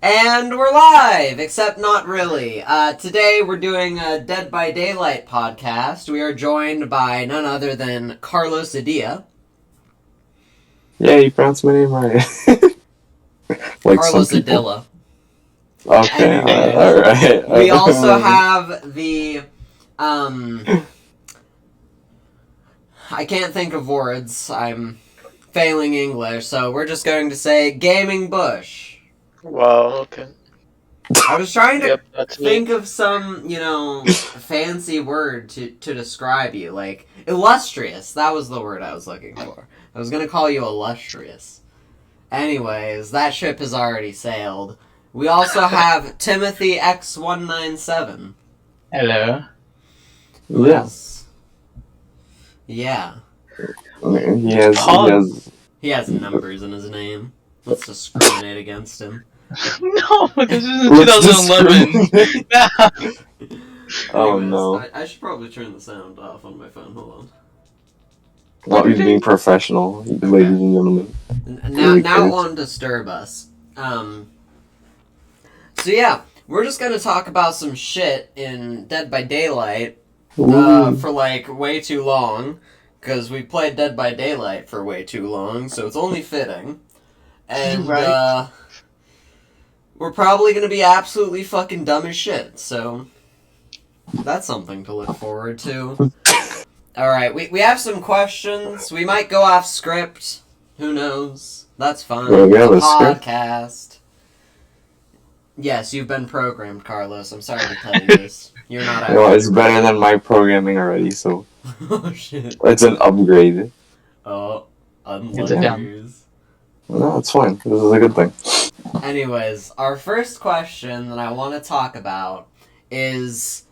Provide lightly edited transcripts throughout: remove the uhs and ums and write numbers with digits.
And we're live, except not really. Today we're doing a Dead by Daylight podcast. We are joined by none other than Carlosadilla. Yeah, you pronounced my name right. Like Carlosadilla. Okay, Anyways, alright. we also have the, I can't think of words. I'm failing English, so we're just going to say Gaming Bush. Wow, okay. I was trying to that's think me. of some, fancy word to describe you. Like, illustrious. That was the word I was looking for. I was gonna call you illustrious. Anyways, that ship has already sailed. We also have Timothy X197. Hello. Yes. Yeah. He has... He has numbers in his name. Let's discriminate against him. No, this isn't Let's 2011. Oh Anyways, no. I should probably turn the sound off on my phone. Hold on. Well, he's being professional, ladies and gentlemen. Now it won't disturb us. So yeah, we're just gonna talk about some shit in Dead by Daylight for like way too long, because we played Dead by Daylight for way too long, so it's only fitting. And Right. we're probably gonna be absolutely fucking dumb as shit, so that's something to look forward to. Alright, we have some questions. We might go off script. Who knows? That's fine. Well, we have a podcast. Yes, you've been programmed, Carlos. I'm sorry to tell you this. You're not actually. Well, it's better than my programming already, so Oh, shit. it's an upgrade. Oh, It's a unluckers. No, it's fine. This is a good thing. Anyways, our first question that I want to talk about is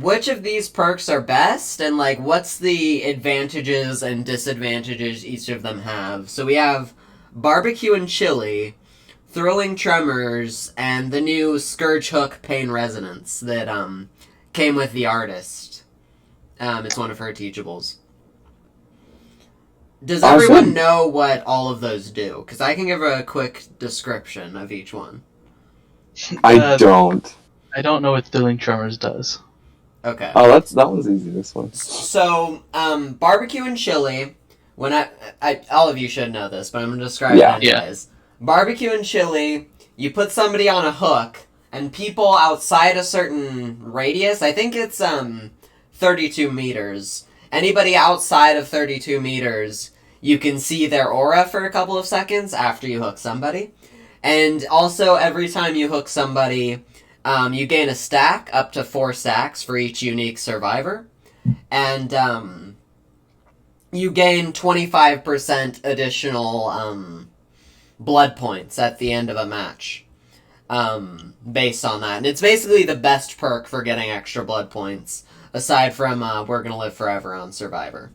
which of these perks are best, and like what's the advantages and disadvantages each of them have. So we have Barbecue and Chili, Thrilling Tremors, and the new Scourge Hook Pain Resonance that came with the artist. It's one of her teachables. Does everyone know what all of those do? Because I can give a quick description of each one. I don't. I don't know what Thrilling Tremors does. Okay. Oh, that one's easy, this one. So, Barbecue and Chili, when I all of you should know this, but I'm going to describe it anyways. Barbecue and Chili, you put somebody on a hook, and people outside a certain radius, I think it's 32 meters, anybody outside of 32 meters, you can see their aura for a couple of seconds after you hook somebody. And also, every time you hook somebody, you gain a stack, up to 4 stacks for each unique survivor. And you gain 25% additional blood points at the end of a match. Based on that. And it's basically the best perk for getting extra blood points. Aside from We're Gonna Live Forever on Survivor.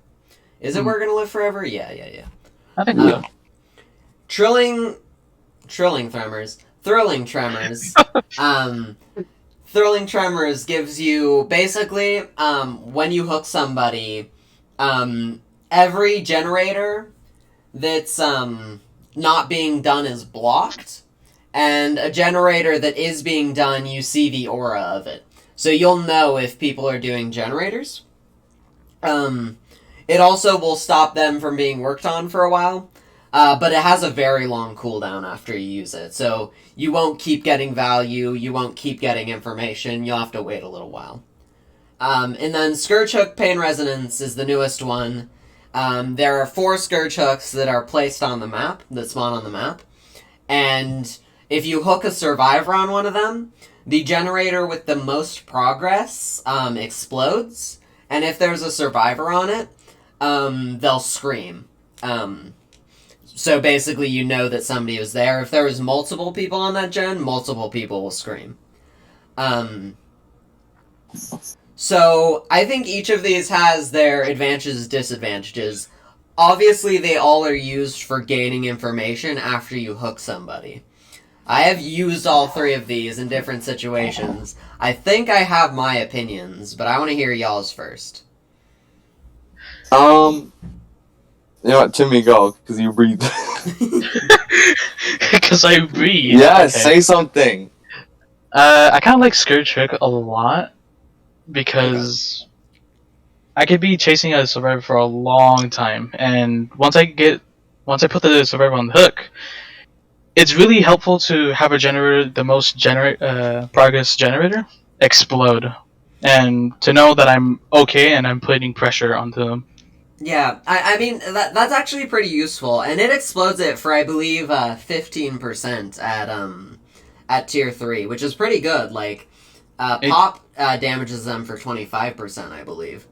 Is it We're Gonna Live Forever? Yeah. I think so. Thrilling Tremors. Thrilling Tremors gives you, basically, when you hook somebody, every generator that's not being done is blocked, and a generator that is being done, you see the aura of it. So you'll know if people are doing generators. It also will stop them from being worked on for a while. But it has a very long cooldown after you use it. So you won't keep getting value, you won't keep getting information, you'll have to wait a little while. And then Scourge Hook Pain Resonance is the newest one. There are 4 Scourge Hooks that are placed on the map, that spawn on the map. And if you hook a survivor on one of them, the generator with the most progress explodes, and if there's a survivor on it, they'll scream. So basically you know that somebody was there. If there was multiple people on that gen, multiple people will scream. So I think each of these has their advantages, disadvantages. Obviously they all are used for gaining information after you hook somebody. I have used all 3 of these in different situations. I think I have my opinions, but I want to hear y'all's first. You know what, Timmy, go, because you breathe. Because I breathe. Yes, Okay. say something. I kind of like Skirt Trick a lot because I could be chasing a survivor for a long time, and once I put the survivor on the hook, it's really helpful to have a generator, the most progress generator, explode, and to know that I'm okay and I'm putting pressure onto them. Yeah, I mean that's actually pretty useful, and it explodes it for I believe 15% at tier 3, which is pretty good. Like pop damages them for 25%, I believe.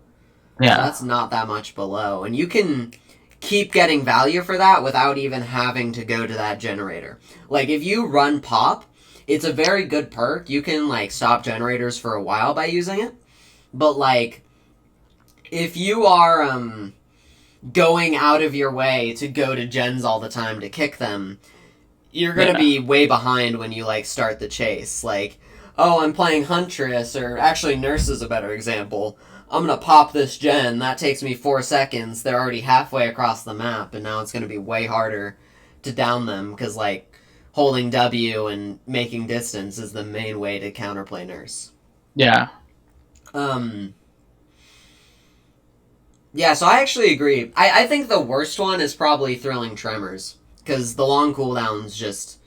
Yeah, So that's not that much below, and you can keep getting value for that without even having to go to that generator. Like if you run pop, it's a very good perk. You can like stop generators for a while by using it, but like if you are going out of your way to go to gens all the time to kick them, you're gonna be way behind when you like start the chase. Like, oh, I'm playing Huntress, or actually Nurse is a better example. I'm gonna pop this gen, that takes me 4 seconds, they're already halfway across the map, and now it's gonna be way harder to down them, because like holding W and making distance is the main way to counterplay Nurse. Yeah. Yeah, so I actually agree. I think the worst one is probably Thrilling Tremors, because the long cooldown's just,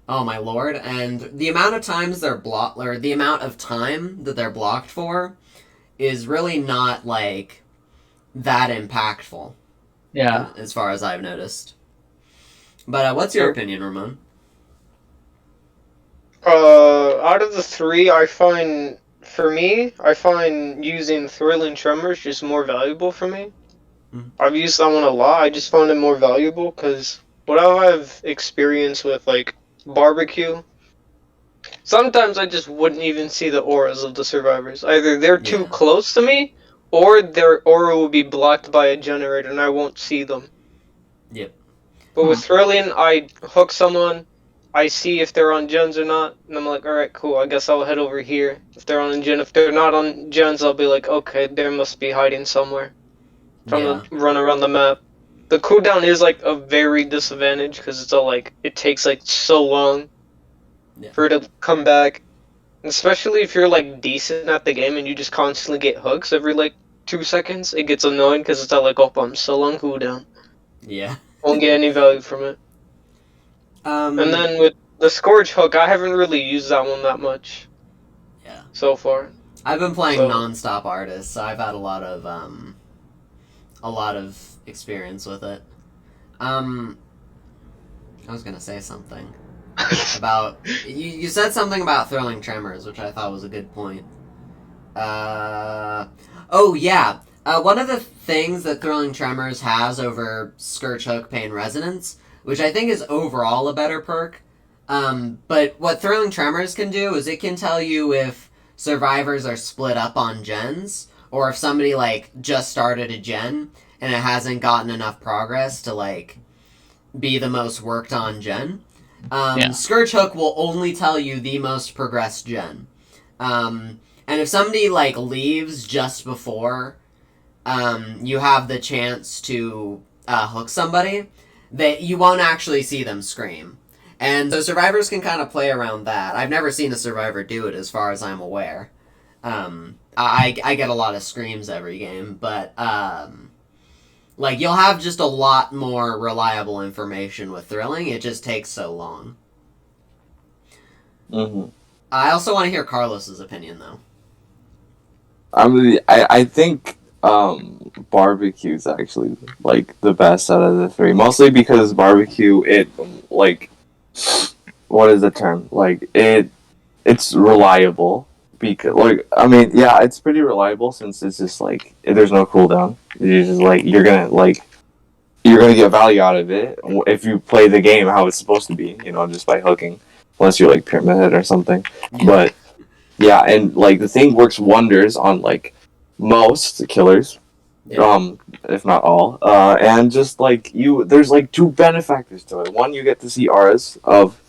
oh my lord, and the amount of times they're blocked, or the amount of time that they're blocked for, is really not, like, that impactful. Yeah. As far as I've noticed. But what's your opinion, Ramon? Out of the three, for me, I find using Thrilling Tremors just more valuable for me. I've used that one a lot. I just found it more valuable because what I've experienced with like barbecue, sometimes I just wouldn't even see the auras of the survivors. Either they're too close to me, or their aura will be blocked by a generator and I won't see them. Yep. But with Thrilling, I hook someone, I see if they're on gens or not, and I'm like, alright, cool, I guess I'll head over here. If they're on a gen, if they're not on gens, I'll be like, okay, they must be hiding somewhere. Trying to run around the map. The cooldown is like a very disadvantage because it's all like, it takes like so long for it to come back. Especially if you're like decent at the game and you just constantly get hooks every like 2 seconds, it gets annoying because it's all like, oh, I'm still on cooldown. Yeah. Won't get any value from it. And then with the Scourge hook, I haven't really used that one that much. Yeah. So far. I've been playing non-stop Artist, so I've had a lot of experience with it. I was gonna say something about you said something about Thrilling Tremors, which I thought was a good point. Oh yeah. One of the things that Thrilling Tremors has over Scourge Hook Pain Resonance, which I think is overall a better perk, but what Thrilling Tremors can do is it can tell you if survivors are split up on gens, or if somebody like just started a gen and it hasn't gotten enough progress to like be the most worked on gen. Scourge Hook will only tell you the most progressed gen. And if somebody like leaves just before you have the chance to hook somebody, that you won't actually see them scream. And so survivors can kind of play around that. I've never seen a survivor do it as far as I'm aware. I get a lot of screams every game, but like you'll have just a lot more reliable information with Thrilling. It just takes so long. I also want to hear Carlos's opinion, though. I think barbecue's actually like the best out of the three, mostly because barbecue, it like, what is the term? Like it's reliable. Because like, I mean, yeah, it's pretty reliable since it's just like there's no cooldown. You're just like you're gonna get value out of it if you play the game how it's supposed to be, just by hooking, unless you're like Pyramid or something. But yeah, and like the thing works wonders on like most killers, if not all. And just like there's like two benefactors to it. One, you get to see auras of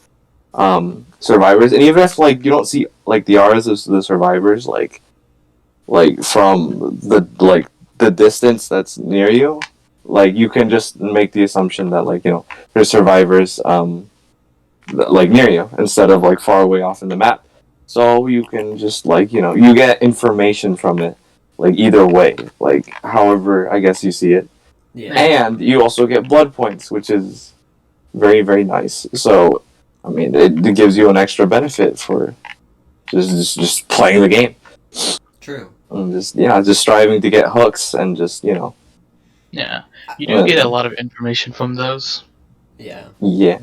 survivors, and even if like you don't see like the auras of the survivors like from the distance that's near you, like you can just make the assumption that like there's survivors like near you instead of like far away off in the map. So you can just like you get information from it like either way, like however I guess you see it. Yeah. And you also get blood points, which is very, very nice. So, I mean, it gives you an extra benefit for just playing the game. True. And just striving to get hooks and just Yeah, you do get a lot of information from those. Yeah. Yeah.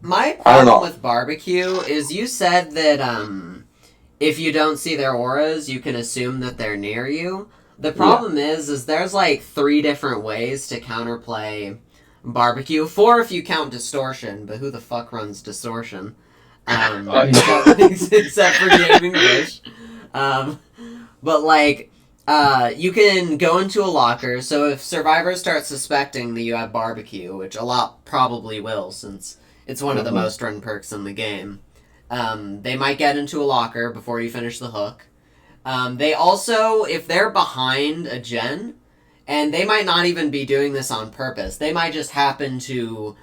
My problem with barbecue is you said that if you don't see their auras, you can assume that they're near you. The problem is there's like 3 different ways to counterplay barbecue. 4 if you count distortion, but who the fuck runs distortion? Except for Gaming Bush. But like, you can go into a locker, so if survivors start suspecting that you have barbecue, which a lot probably will since it's one of the most run perks in the game, they might get into a locker before you finish the hook. They also, if they're behind a gen, and they might not even be doing this on purpose, they might just happen to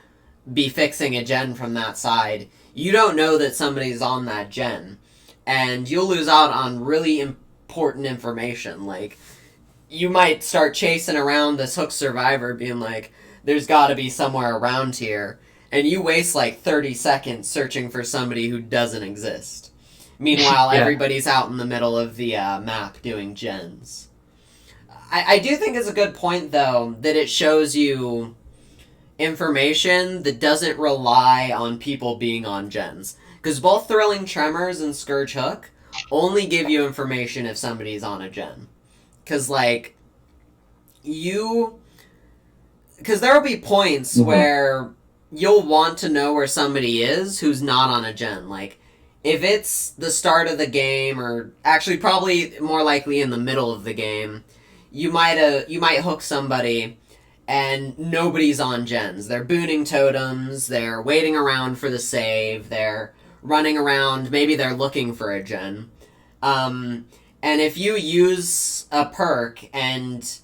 be fixing a gen from that side, you don't know that somebody's on that gen, and you'll lose out on really important information. Like, you might start chasing around this hook survivor being like, there's gotta be somewhere around here, and you waste like 30 seconds searching for somebody who doesn't exist. Meanwhile, everybody's out in the middle of the map doing gens. I do think it's a good point, though, that it shows you information that doesn't rely on people being on gens. Because both Thrilling Tremors and Scourge Hook only give you information if somebody's on a gen. Because, like, because there will be points where you'll want to know where somebody is who's not on a gen. Like, if it's the start of the game, or actually probably more likely in the middle of the game, you might hook somebody and nobody's on gens. They're booting totems, they're waiting around for the save, they're running around, maybe they're looking for a gen. And if you use a perk and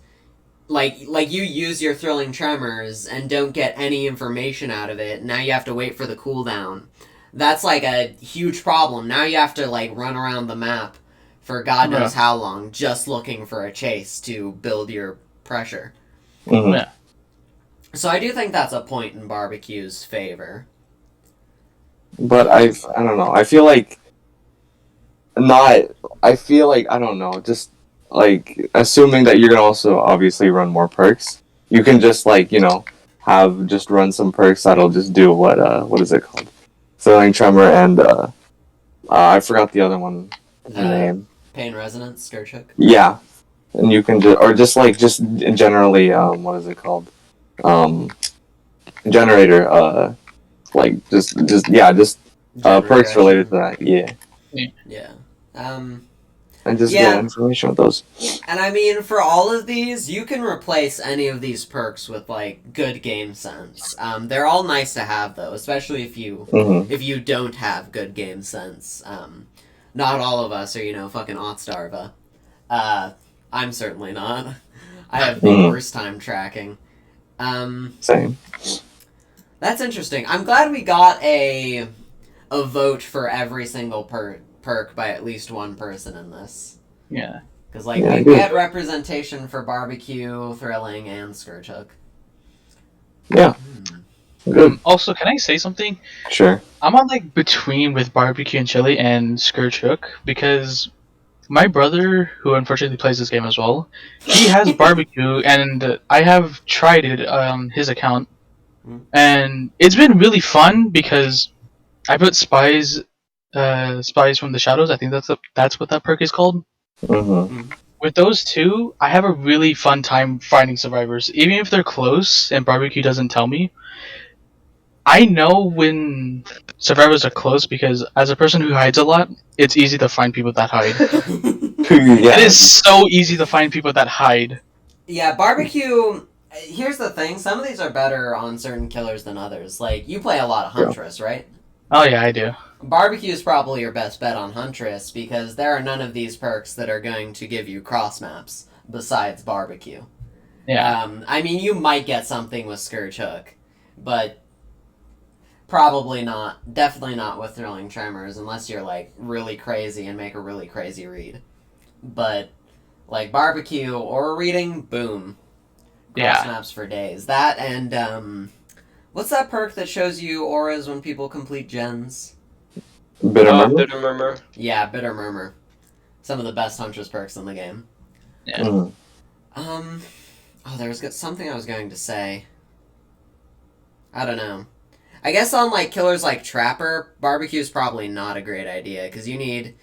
like you use your Thrilling Tremors and don't get any information out of it, now you have to wait for the cooldown. That's like a huge problem. Now you have to like run around the map for God knows how long just looking for a chase to build your pressure. Yeah. Mm-hmm. So I do think that's a point in barbecue's favor. But I don't know. I feel like I don't know, just like assuming that you're gonna also obviously run more perks, you can just like, have just run some perks that'll just do what is it called? Thrilling Tremor and I forgot the other one name. Pain Resonance, Scourge Hook. Yeah. And you can just generally what is it called? Generator like just perks related to that. Yeah. Yeah. And just get information with those. And I mean, for all of these, you can replace any of these perks with like good game sense. They're all nice to have though, especially if you don't have good game sense. Not all of us are fucking Ottstarva. I'm certainly not. I have the worst time tracking. Same. That's interesting. I'm glad we got a vote for every single perk by at least one person in this. Yeah. Because we get representation for barbecue, thrilling, and Scourge Hook. Yeah. Good. Also, can I say something? Sure. I'm on between with barbecue and chili and Scourge Hook because my brother, who unfortunately plays this game as well, he has barbecue, and I have tried it on his account, and it's been really fun because I put spies from the shadows. I think that's what that perk is called. With those two, I have a really fun time finding survivors, even if they're close and barbecue doesn't tell me. I know when survivors are close because as a person who hides a lot, it's easy to find people that hide. It is so easy to find people that hide. Yeah, barbecue. Here's the thing: some of these are better on certain killers than others. Like you play a lot of Huntress, right? Oh yeah, I do. Barbecue is probably your best bet on Huntress because there are none of these perks that are going to give you cross maps besides barbecue. Yeah. I mean, you might get something with Scourge Hook, but probably not. Definitely not with Thrilling Tremors, unless you're like really crazy and make a really crazy read. But like Barbecue or reading, boom, cross maps for days. That and what's that perk that shows you auras when people complete gens? Bitter Murmur? Bitter Murmur. Yeah, Bitter Murmur. Some of the best Huntress perks in the game. Yeah. Oh, there was something I was going to say. I don't know. I guess on like killers like Trapper, Barbecue is probably not a great idea because you need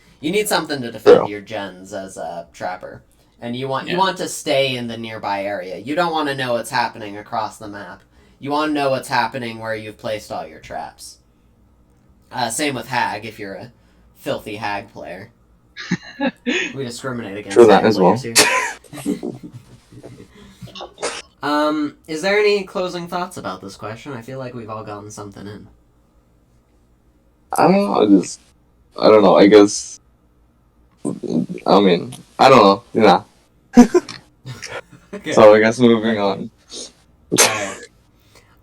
something to defend your gens as a Trapper, and you want to stay in the nearby area. You don't want to know what's happening across the map. You want to know what's happening where you've placed all your traps. Same with Hag if you're a filthy Hag player. We discriminate against that as well. Here. Is there any closing thoughts about this question? I feel like we've all gotten something in. I don't know. I don't know. I guess. I mean, I don't know. Yeah. Okay. So I guess moving on.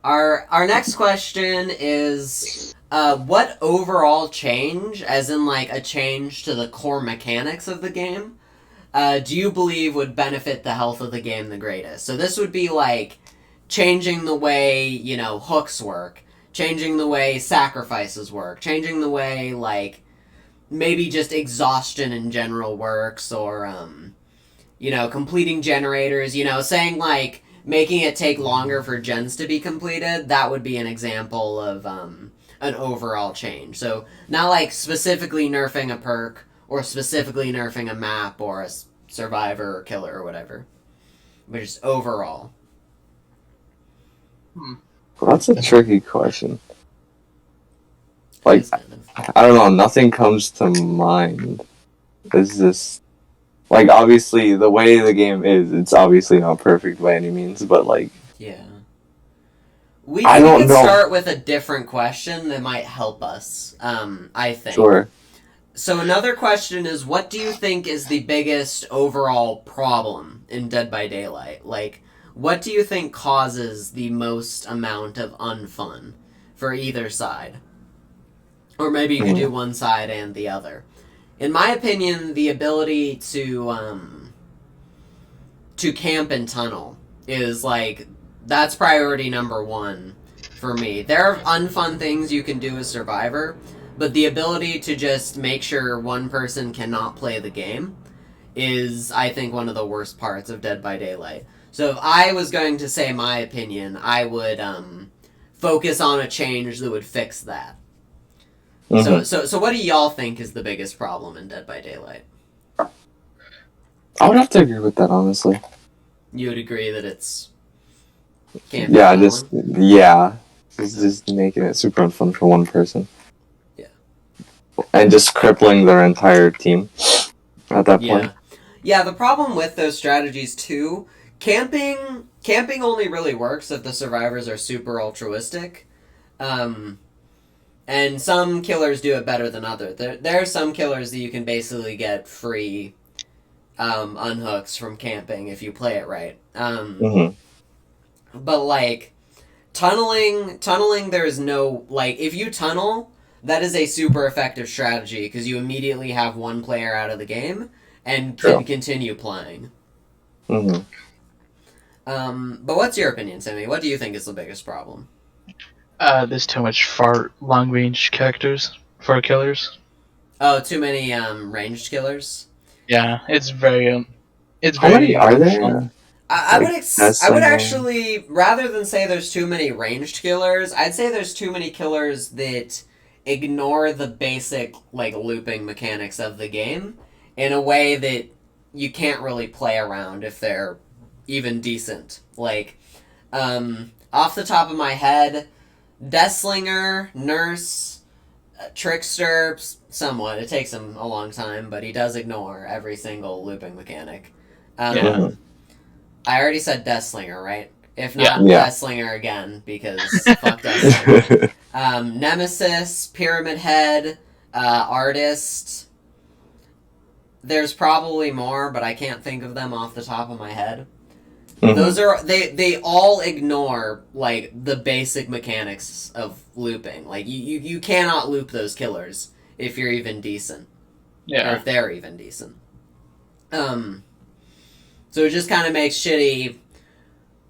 Our next question is, what overall change, as in like a change to the core mechanics of the game, do you believe would benefit the health of the game the greatest? So this would be like changing the way, hooks work, changing the way sacrifices work, changing the way, like, maybe just exhaustion in general works, or, completing generators, saying, like, making it take longer for gens to be completed. That would be an example of an overall change. So not, like, specifically nerfing a perk, or specifically nerfing a map, or a survivor, or killer, or whatever. But just overall. Well, that's a tricky question. Like, I don't know, nothing comes to mind. It's just, like, obviously, the way the game is, it's obviously not perfect by any means, but, like... Yeah. We could start with a different question that might help us, I think. Sure. So another question is, what do you think is the biggest overall problem in Dead by Daylight? Like, what do you think causes the most amount of unfun for either side? Or maybe you could do one side and the other. In my opinion, the ability to camp and tunnel is, like, that's priority number one for me. There are unfun things you can do as Survivor, but the ability to just make sure one person cannot play the game is, I think, one of the worst parts of Dead by Daylight. So if I was going to say my opinion, I would focus on a change that would fix that. Mm-hmm. So what do y'all think is the biggest problem in Dead by Daylight? I would have to agree with that, honestly. You would agree that it's... just making it super unfun for one person. Yeah. And just crippling their entire team at that point. Yeah, the problem with those strategies, too, camping only really works if the survivors are super altruistic. And some killers do it better than others. There are some killers that you can basically get free unhooks from camping if you play it right. But, like, tunneling, there's no... Like, if you tunnel, that is a super effective strategy, because you immediately have one player out of the game and can continue playing. But what's your opinion, Timmy? What do you think is the biggest problem? There's too much far long-range characters for killers. Oh, too many ranged killers? Yeah, it's very... How many are there? I would actually, rather than say there's too many ranged killers, I'd say there's too many killers that ignore the basic, like, looping mechanics of the game in a way that you can't really play around if they're even decent. Like, off the top of my head, Deathslinger, Nurse, Trickster, somewhat. It takes him a long time, but he does ignore every single looping mechanic. I already said Deathslinger, right? If not, Deathslinger again, because fuck Deathslinger. Nemesis, Pyramid Head, Artist. There's probably more, but I can't think of them off the top of my head. Those are they all ignore like the basic mechanics of looping. Like you cannot loop those killers if you're even decent. Yeah. Or if they're even decent. So it just kind of makes shitty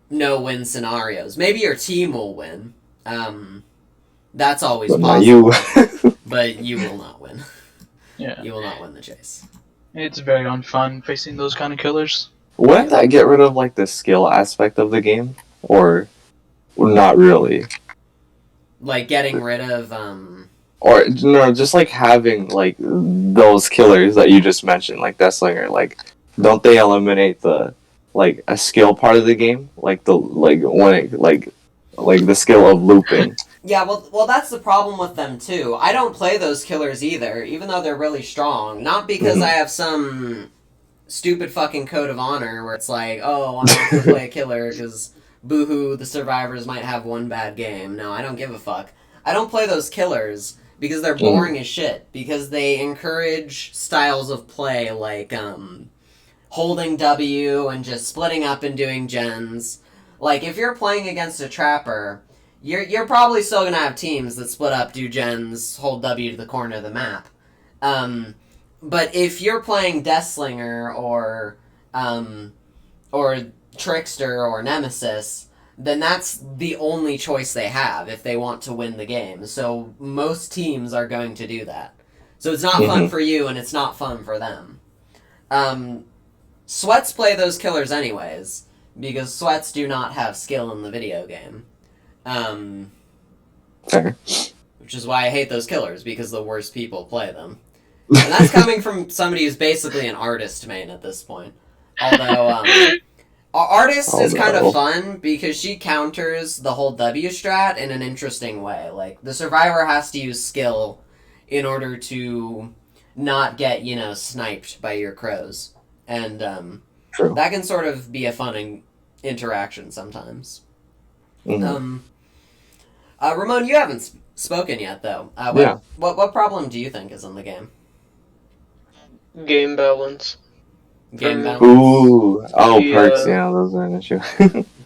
no-win scenarios. Maybe your team will win. That's always But possible. not you. But you will not win. Yeah. You will not win the chase. It's very unfun facing those kind of killers. Wouldn't that get rid of like the skill aspect of the game, or not really? Like getting rid of Or no, just like having like those killers that you just mentioned, like Deathslinger. Like, don't they eliminate the like a skill part of the game, like the like when it like the skill of looping? Yeah, well, that's the problem with them too. I don't play those killers either, even though they're really strong. Not because I have some stupid fucking code of honor where it's like, oh, I'm not gonna play a killer because boohoo, the survivors might have one bad game. No, I don't give a fuck. I don't play those killers because they're boring as shit. Because they encourage styles of play like holding W and just splitting up and doing gens. Like if you're playing against a trapper, you're probably still gonna have teams that split up, do gens, hold W to the corner of the map. But if you're playing Deathslinger or Trickster or Nemesis, then that's the only choice they have if they want to win the game. So most teams are going to do that. So it's not fun for you and it's not fun for them. Sweats play those killers anyways, because Sweats do not have skill in the video game. Fair. Which is why I hate those killers, because the worst people play them. And that's coming from somebody who's basically an artist main at this point. Although, artist is kind of fun because she counters the whole W strat in an interesting way. Like, the survivor has to use skill in order to not get, sniped by your crows. And True. That can sort of be a fun interaction sometimes. Ramon, you haven't spoken yet, though. What problem do you think is in the game? Game balance. Game balance? Ooh. Oh, perks, yeah, those are an issue.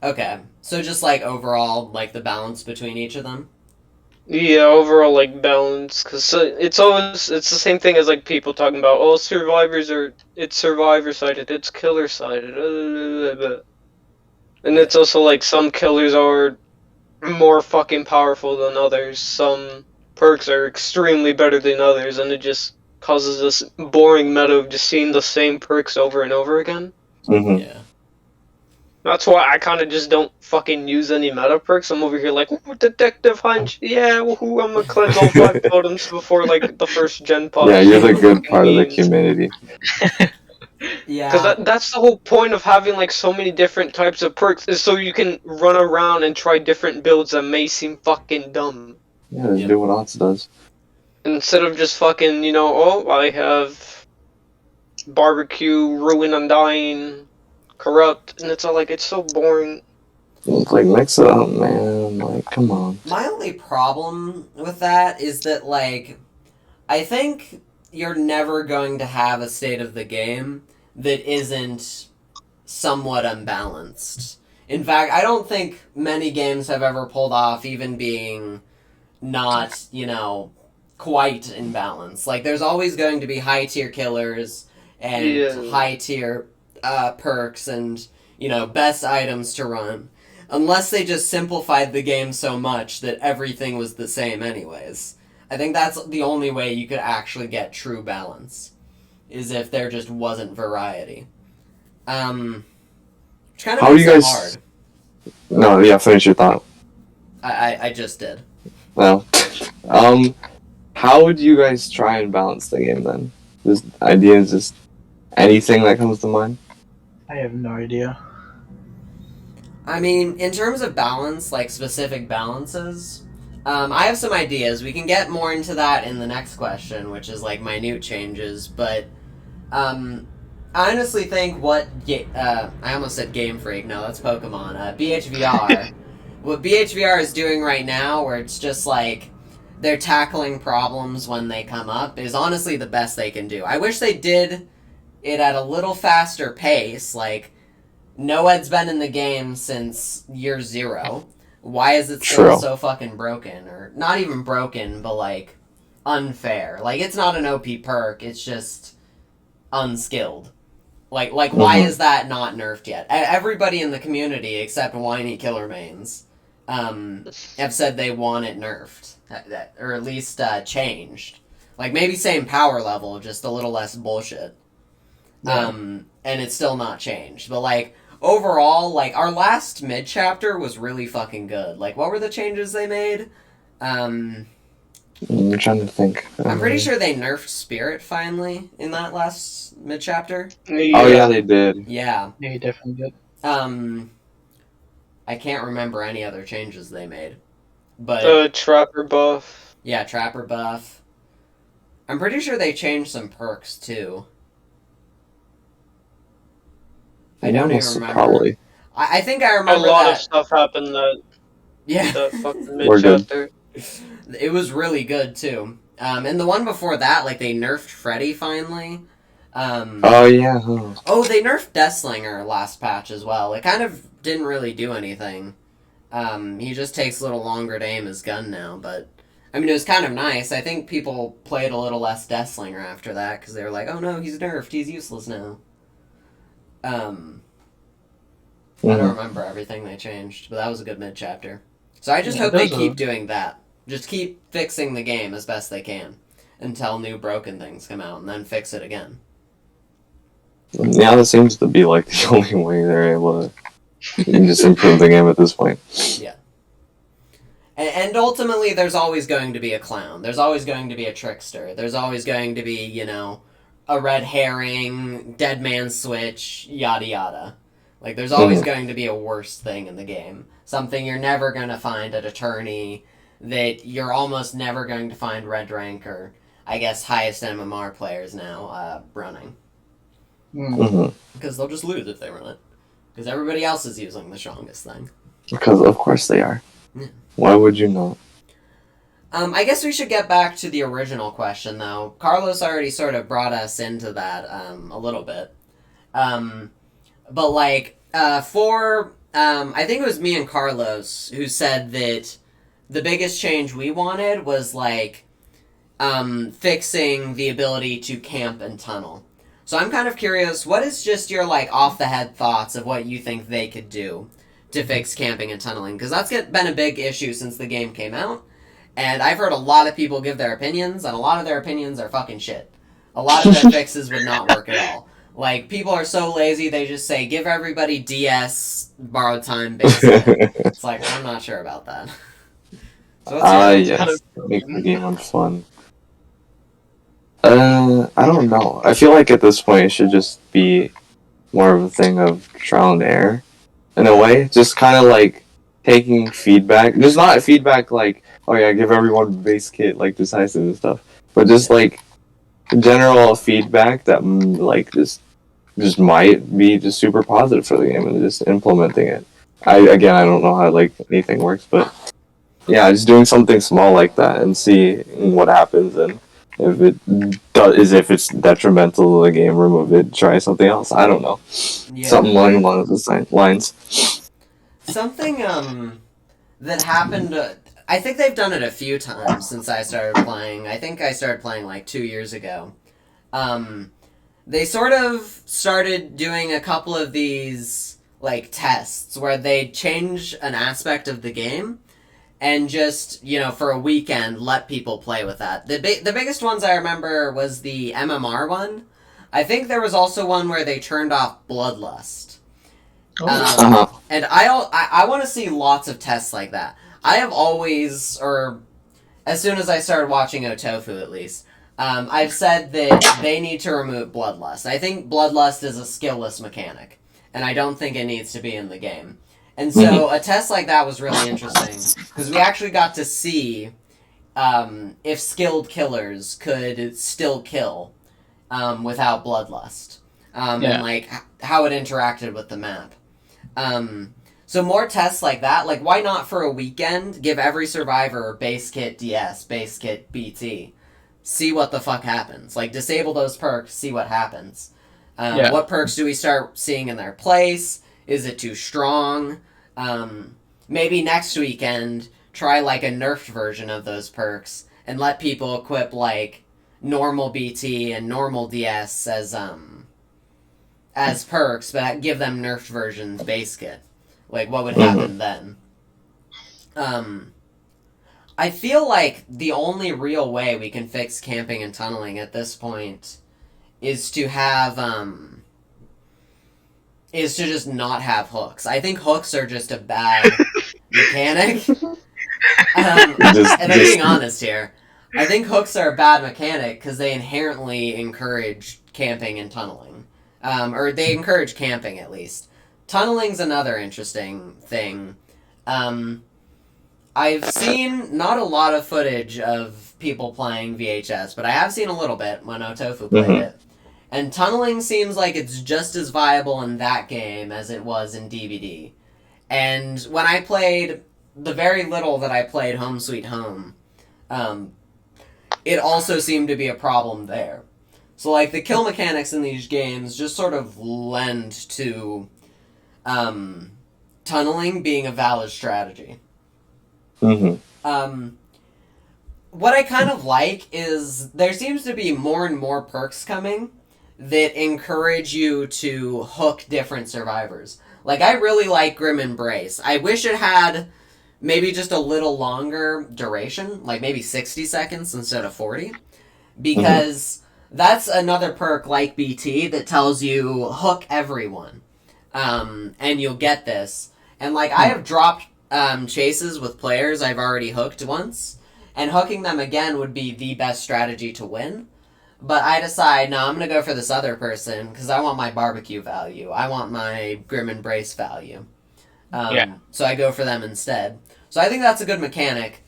Okay. So just, like, overall, like, the balance between each of them? Yeah, overall, like, balance, because it's the same thing as, like, people talking about, oh, it's survivor-sided, it's killer-sided, and it's also, like, some killers are more fucking powerful than others, some perks are extremely better than others, and it just causes this boring meta of just seeing the same perks over and over again. Yeah. That's why I kind of just don't fucking use any meta perks. I'm over here like, ooh, Detective Hunch, yeah, woohoo, I'm gonna cleanse all 5 totems before, like, the first gen pop. Yeah, you're the good part of the community. Yeah. Because that's the whole point of having, like, so many different types of perks, is so you can run around and try different builds that may seem fucking dumb. Yeah, just do what Ots does. Instead of just fucking, I have Barbecue, Ruin Undying, Corrupt, and it's all like, it's so boring. It's like, mix it up, man. Like, come on. My only problem with that is that, like, I think you're never going to have a state of the game that isn't somewhat unbalanced. In fact, I don't think many games have ever pulled off even being not, quite in balance. Like, there's always going to be high-tier killers and high-tier perks and, best items to run. Unless they just simplified the game so much that everything was the same anyways. I think that's the only way you could actually get true balance, is if there just wasn't variety. Which kind of How do makes you it guys... hard. No, yeah, finish your thought. I just did. Well, how would you guys try and balance the game then? Just ideas, just anything that comes to mind? I have no idea. I mean, in terms of balance, like specific balances, I have some ideas. We can get more into that in the next question, which is like minute changes, but I honestly think I almost said Game Freak, no, that's Pokemon, BHVR. What BHVR is doing right now, where it's just like, they're tackling problems when they come up, is honestly the best they can do. I wish they did it at a little faster pace, like, NOED's been in the game since year 0. Why is it still so fucking broken? Or not even broken, but like unfair. Like it's not an OP perk, it's just unskilled. Like why is that not nerfed yet? Everybody in the community except whiny killer mains have said they want it nerfed. Or at least changed. Like maybe same power level, just a little less bullshit. Yeah. And it's still not changed. But like overall, like our last mid chapter was really fucking good. Like what were the changes they made? I'm trying to think. I'm pretty sure they nerfed Spirit finally in that last mid chapter. Yeah. Oh yeah, they did. Yeah. They definitely did. I can't remember any other changes they made. But Trapper buff. Yeah, Trapper buff. I'm pretty sure they changed some perks too. I don't even remember. Probably. I think I remember a lot of stuff happened that. Yeah. That fucking mid chapter. It was really good too. And the one before that, like they nerfed Freddy finally. Oh yeah. Oh, they nerfed Deathslinger last patch as well. It kind of didn't really do anything. He just takes a little longer to aim his gun now, but I mean it was kind of nice. I think people played a little less Deathslinger after that because they were like, "Oh no, he's nerfed. He's useless now." I don't remember everything they changed, but that was a good mid chapter. So I just hope they keep doing that. Just keep fixing the game as best they can until new broken things come out, and then fix it again. Yeah, that seems to be like the only way they're able to just improve the game at this point. Yeah. And ultimately, there's always going to be a clown. There's always going to be a trickster. There's always going to be, you know, a red herring, dead man switch, yada yada. Like, there's always going to be a worse thing in the game. Something you're never going to find at Attorney, that you're almost never going to find Red Rank or, I guess, highest MMR players now running. Because they'll just lose if they run it. Because everybody else is using the strongest thing. Because of course they are. Yeah. Why would you not? I guess we should get back to the original question, though. Carlos already sort of brought us into that a little bit. But, like, I think it was me and Carlos who said that the biggest change we wanted was, like, fixing the ability to camp and tunnel. So I'm kind of curious, what is just your, like, off-the-head thoughts of what you think they could do to fix camping and tunneling? Because that's been a big issue since the game came out. And I've heard a lot of people give their opinions, and a lot of their opinions are fucking shit. A lot of their fixes would not work at all. Like, people are so lazy, they just say, give everybody DS, borrowed time, basically. It's like, I'm not sure about that. So yes, make the game more fun. I don't know. I feel like at this point it should just be more of a thing of trial and error. In a way, just kind of like taking feedback. Just not feedback like, oh yeah, give everyone base kit, like decisive and stuff. But just like general feedback that like just might be just super positive for the game and just implementing it. I don't know how like anything works, but yeah, just doing something small like that and see what happens, and if it's detrimental to the game, remove it, try something else. I don't know. Yeah. Something along those lines. Something that happened, I think they've done it a few times since I started playing. I think I started playing like 2 years ago. They sort of started doing a couple of these like tests where they change an aspect of the game and just, you know, for a weekend let people play with that. The biggest ones I remember was the MMR one. I think there was also one where they turned off Bloodlust. And I want to see lots of tests like that. I have always, or as soon as I started watching Otofu at least, I've said that they need to remove Bloodlust. I think Bloodlust is a skillless mechanic, and I don't think it needs to be in the game. And so a test like that was really interesting, because we actually got to see if skilled killers could still kill without Bloodlust, and like how it interacted with the map. So more tests like that, like why not for a weekend give every survivor base kit DS, base kit BT, see what the fuck happens. Like disable those perks, see what happens. What perks do we start seeing in their place? Is it too strong? Maybe next weekend try like a nerfed version of those perks and let people equip like normal BT and normal DS as perks, but give them nerfed versions base kit. Like what would happen then? I feel like the only real way we can fix camping and tunneling at this point is to have is to just not have hooks. I think hooks are just a bad mechanic. And I'm being honest here. I think hooks are a bad mechanic because they inherently encourage camping and tunneling. Or they encourage camping, at least. Tunneling's another interesting thing. I've seen not a lot of footage of people playing VHS, but I have seen a little bit when Otofu played it. And tunneling seems like it's just as viable in that game as it was in DVD. And when I played, the very little that I played Home Sweet Home, it also seemed to be a problem there. So, like, the kill mechanics in these games just sort of lend to tunneling being a valid strategy. What I kind of like is there seems to be more and more perks coming that encourage you to hook different survivors. Like, I really like Grim Embrace. I wish it had maybe just a little longer duration, like maybe 60 seconds instead of 40, because that's another perk like BT that tells you hook everyone, and you'll get this. And, like, I have dropped chases with players I've already hooked once, and hooking them again would be the best strategy to win. But I decide, no, I'm going to go for this other person because I want my barbecue value. I want my Grim Embrace value. So I go for them instead. So I think that's a good mechanic.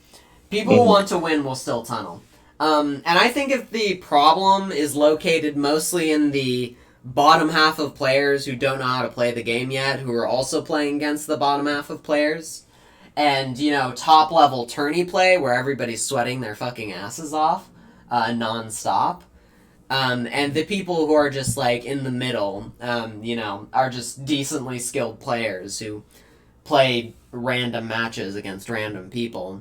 People who want to win will still tunnel. And I think if the problem is located mostly in the bottom half of players who don't know how to play the game yet, who are also playing against the bottom half of players, and, you know, top-level tourney play where everybody's sweating their fucking asses off non-stop, and the people who are just, like, in the middle, you know, are just decently skilled players who play random matches against random people,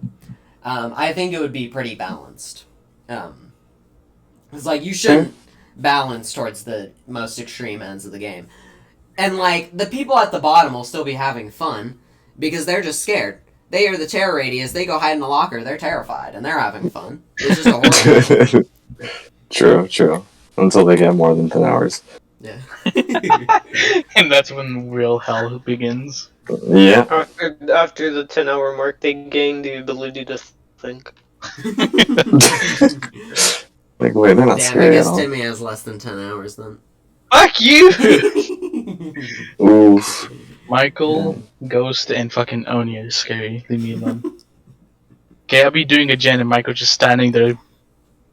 I think it would be pretty balanced. It's like, you shouldn't balance towards the most extreme ends of the game. And, like, the people at the bottom will still be having fun because they're just scared. They hear the terror radius, they go hide in the locker, they're terrified, and they're having fun. It's just a horror. True. Until they get more than 10 hours. Yeah. And that's when real hell begins. Yeah. After the 10-hour mark, they gain the ability to think. Like, wait, they're not Damn, I scary guess at all. Timmy has less than 10 hours then. Fuck you! Oof. Michael, Ghost, and fucking Oni is scary. Leave me alone. Okay, I'll be doing a gen and Michael just standing there.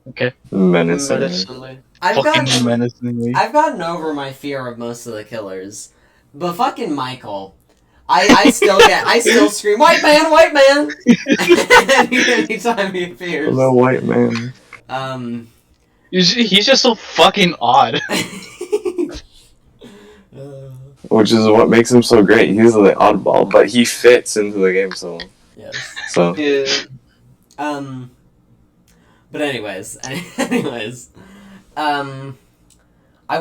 Okay. Menacingly. I've menacingly. gotten over my fear of most of the killers. But fucking Michael, I still scream, white man! Anytime he appears. The white man. He's just so fucking odd. Which is what makes him so great. He's the oddball, but he fits into the game so well. Yes. So. Yeah. But anyways, I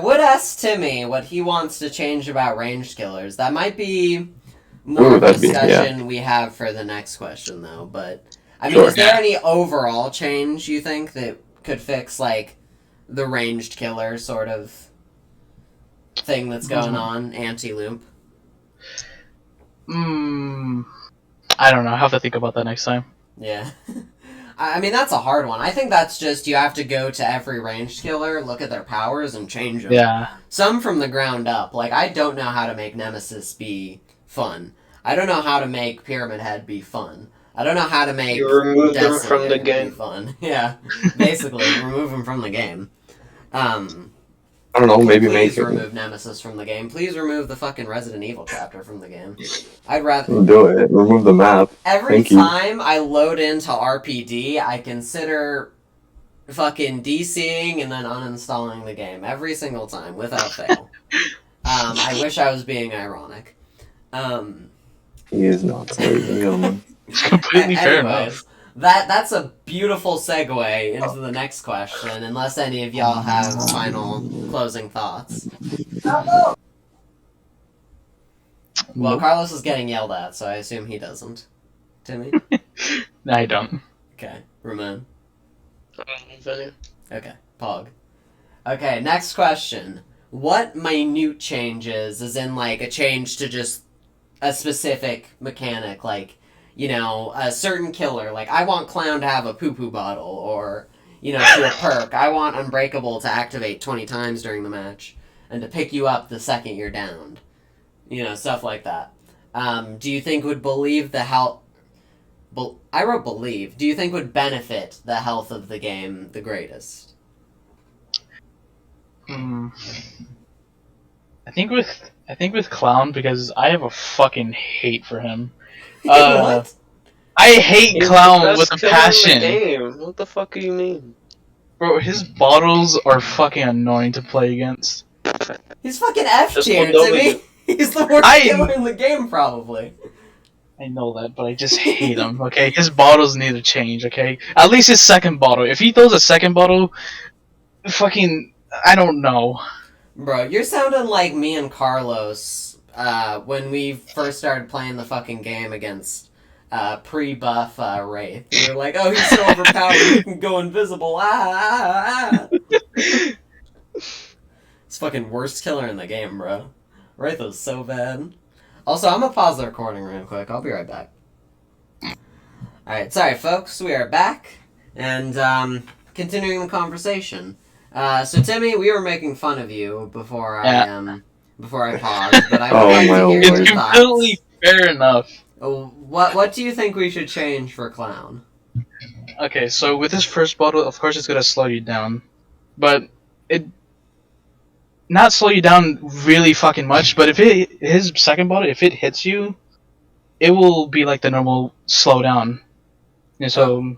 would ask Timmy what he wants to change about ranged killers. That might be more of a discussion we have for the next question, though. But I mean, is there any overall change you think that could fix like the ranged killer sort of thing that's going on, anti-loop? I don't know. I'll have to think about that next time. Yeah. I mean, that's a hard one. I think that's just, you have to go to every ranged killer, look at their powers, and change them. Yeah. Some from the ground up. Like, I don't know how to make Nemesis be fun. I don't know how to make Pyramid Head be fun. I don't know how to make... You remove them from the be game. fun. Yeah. Basically, remove them from the game. I don't know, maybe Please make remove Nemesis from the game. Please remove the fucking Resident Evil chapter from the game. I'd rather... Do it. Remove the map. Every time I load into RPD, I consider fucking DCing and then uninstalling the game. Every single time, without fail. I wish I was being ironic. He is not, ladies and gentlemen. It's completely fair Anyways, enough. that's a beautiful segue into the next question, unless any of y'all have final closing thoughts. Well, Nope. Carlos is getting yelled at, so I assume he doesn't. Timmy? I don't. Okay. Ramon? I don't know if any. Okay. Pog. Okay, next question. What minute changes, as in, like, a change to just a specific mechanic, like, you know, a certain killer, like, I want Clown to have a poo-poo bottle, or, you know, to a perk, I want Unbreakable to activate 20 times during the match, and to pick you up the second you're downed. You know, stuff like that. Do you think would believe the health... I wrote believe. Do you think would benefit the health of the game the greatest? I think with Clown, because I have a fucking hate for him. What? I hate He's Clown the best with a killer in passion. the game. What the fuck do you mean? Bro, his bottles are fucking annoying to play against. He's fucking F Just tier one to W. me. He's the worst I- killer in the game, probably. I know that, but I just hate him, okay? His bottles need to change, okay? At least his second bottle. If he throws a second bottle, fucking... I don't know. Bro, you're sounding like me and Carlos when we first started playing the fucking game against pre-buff Wraith. We were like, oh, he's so overpowered, he can go invisible. It's fucking worst killer in the game, bro. Wraith was so bad. Also, I'm gonna pause the recording real quick. I'll be right back. Alright, sorry folks, we are back. And, continuing the conversation. So Timmy, we were making fun of you before I paused, but I would Oh, like my to hear It's your completely thoughts. fair enough. What do you think we should change for Clown? Okay, so with his first bottle, of course it's gonna slow you down. But it... Not slow you down really fucking much, but if his second bottle, if it hits you, it will be like the normal slowdown. And so...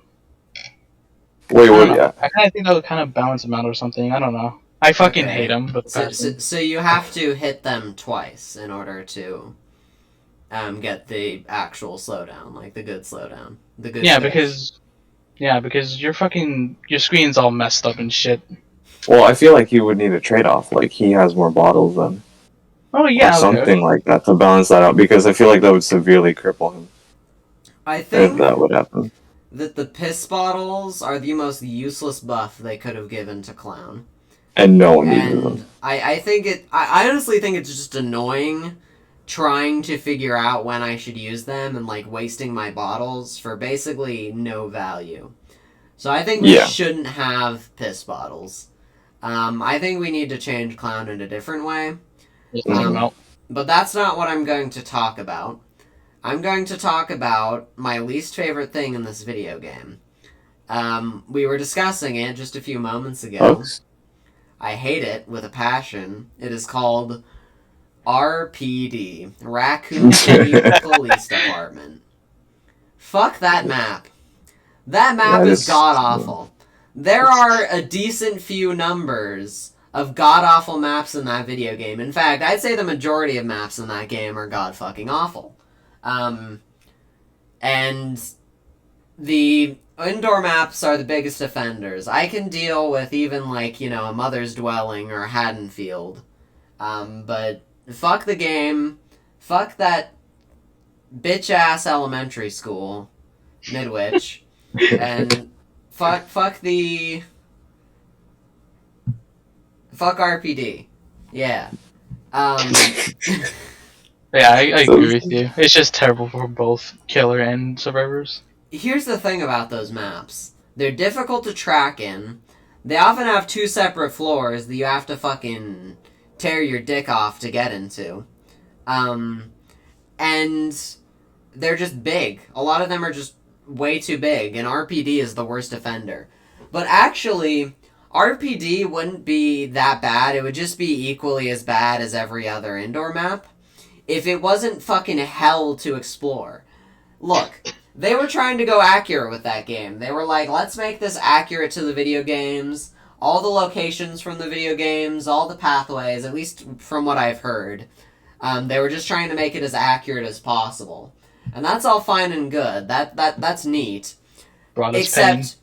Wait, I what? don't know. Yeah. I kind of think that would kind of balance him out or something. I don't know. I fucking Okay. hate him, but So you have to hit them twice in order to get the actual slowdown, like the good slowdown. The good because your screen's all messed up and shit. Well, I feel like he would need a trade-off. Like, he has more bottles than... Oh yeah, or something like that to balance that out, because I feel like that would severely cripple him I if think that would happen. that the piss bottles are the most useless buff they could have given to Clown. And no one needed And them. I honestly think it's just annoying trying to figure out when I should use them and like wasting my bottles for basically no value. So I think we shouldn't have piss bottles. I think we need to change Clown in a different way. But that's not what I'm going to talk about. I'm going to talk about my least favorite thing in this video game. We were discussing it just a few moments ago. Folks. I hate it with a passion. It is called RPD, Raccoon City Police Department. Fuck that map. That map is god-awful. There are a decent few numbers of god-awful maps in that video game. In fact, I'd say the majority of maps in that game are god-fucking-awful. And the indoor maps are the biggest offenders. I can deal with even, like, you know, a Mother's Dwelling or Haddonfield. But fuck the game. Fuck that bitch-ass elementary school, Midwich. And fuck RPD. Yeah. Yeah, I agree with you. It's just terrible for both killer and survivors. Here's the thing about those maps. They're difficult to track in. They often have 2 separate floors that you have to fucking tear your dick off to get into. And they're just big. A lot of them are just way too big, and RPD is the worst offender. But actually, RPD wouldn't be that bad. It would just be equally as bad as every other indoor map if it wasn't fucking hell to explore. Look, they were trying to go accurate with that game. They were like, let's make this accurate to the video games, all the locations from the video games, all the pathways, at least from what I've heard. They were just trying to make it as accurate as possible. And that's all fine and good. That's neat. Except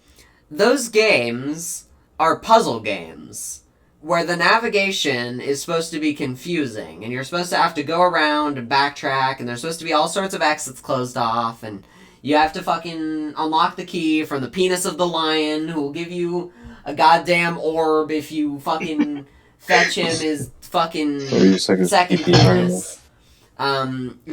those games are puzzle games where the navigation is supposed to be confusing, and you're supposed to have to go around and backtrack, and there's supposed to be all sorts of exits closed off, and you have to fucking unlock the key from the penis of the lion, who will give you a goddamn orb if you fucking fetch him his fucking second penis.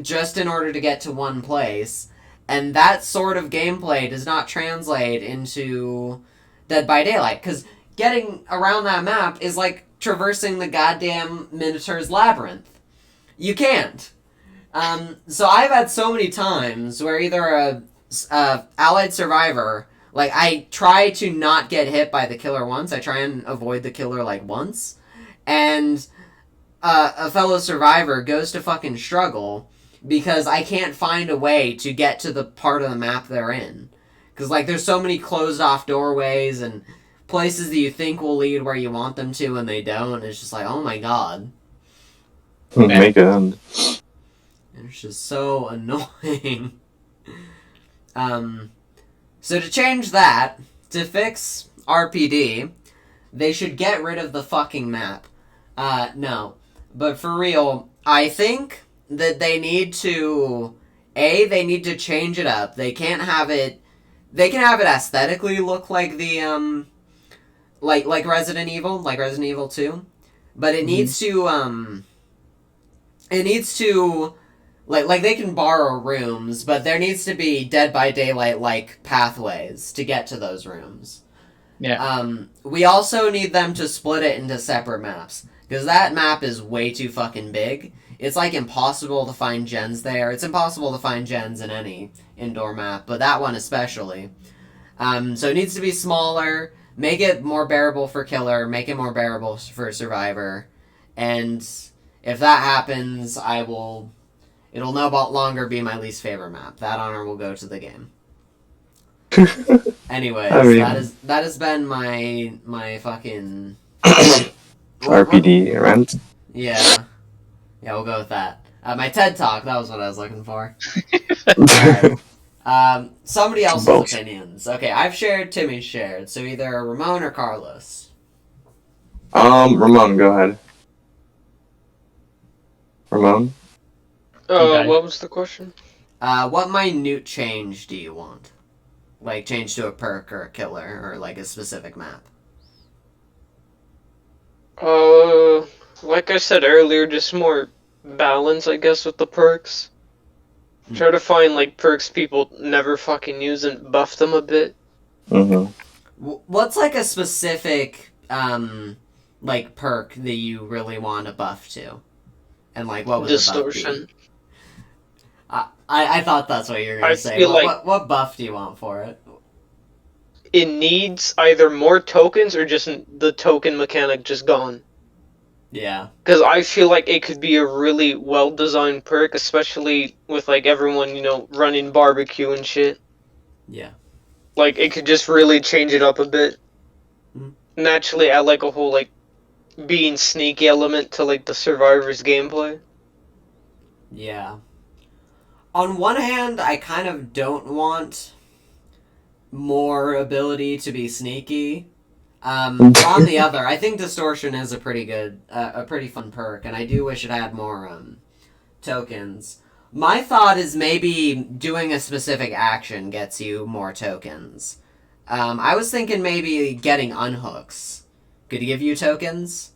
Just in order to get to one place. And that sort of gameplay does not translate into Dead by Daylight, because getting around that map is like traversing the goddamn Minotaur's Labyrinth. You can't. So I've had so many times where either a allied survivor, like, I try to not get hit by the killer once, I try and avoid the killer, like, once, and a fellow survivor goes to fucking struggle because I can't find a way to get to the part of the map they're in. Because, like, there's so many closed-off doorways and places that you think will lead where you want them to and they don't. It's just like, oh my god. Make it end. It's just so annoying. So to change that, to fix RPD, they should get rid of the fucking map. No. But for real, I think that they need to... they need to change it up. They can't have it... They can have it aesthetically look like the, like Resident Evil, like Resident Evil 2. But it needs to, it needs to... Like they can borrow rooms, but there needs to be Dead by Daylight-like pathways to get to those rooms. Yeah. We also need them to split it into separate maps. Because that map is way too fucking big. It's, like, impossible to find gens there. It's impossible to find gens in any indoor map, but that one especially. So it needs to be smaller, make it more bearable for killer, make it more bearable for survivor. And if that happens, it'll no longer be my least favorite map. That honor will go to the game. Anyways, that has been my fucking... RPD rant. Yeah, we'll go with that. My TED Talk, that was what I was looking for. Right. Somebody else's opinions. Okay, I've shared, Timmy's shared, so either Ramon or Carlos. Ramon, go ahead. Ramon? Okay. What was the question? What minute change do you want? Like, change to a perk or a killer, or like a specific map? Like I said earlier, just more balance, I guess, with the perks. Try to find, like, perks people never fucking use and buff them a bit. Mm-hmm. What's, like, a specific, like, perk that you really want to buff to? And, like, what would Distortion. the buff be? I thought that's what you were going to say. Feel What buff do you want for it? It needs either more tokens or just the token mechanic just gone. Yeah. Because I feel like it could be a really well-designed perk, especially with, like, everyone, running barbecue and shit. Yeah. Like, it could just really change it up a bit. Mm-hmm. And actually add, like, a whole, like, being sneaky element to, like, the survivor's gameplay. Yeah. On one hand, I kind of don't want more ability to be sneaky. On the other, I think Distortion is a pretty good, a pretty fun perk, and I do wish it had more, tokens. My thought is maybe doing a specific action gets you more tokens. I was thinking maybe getting unhooks could give you tokens.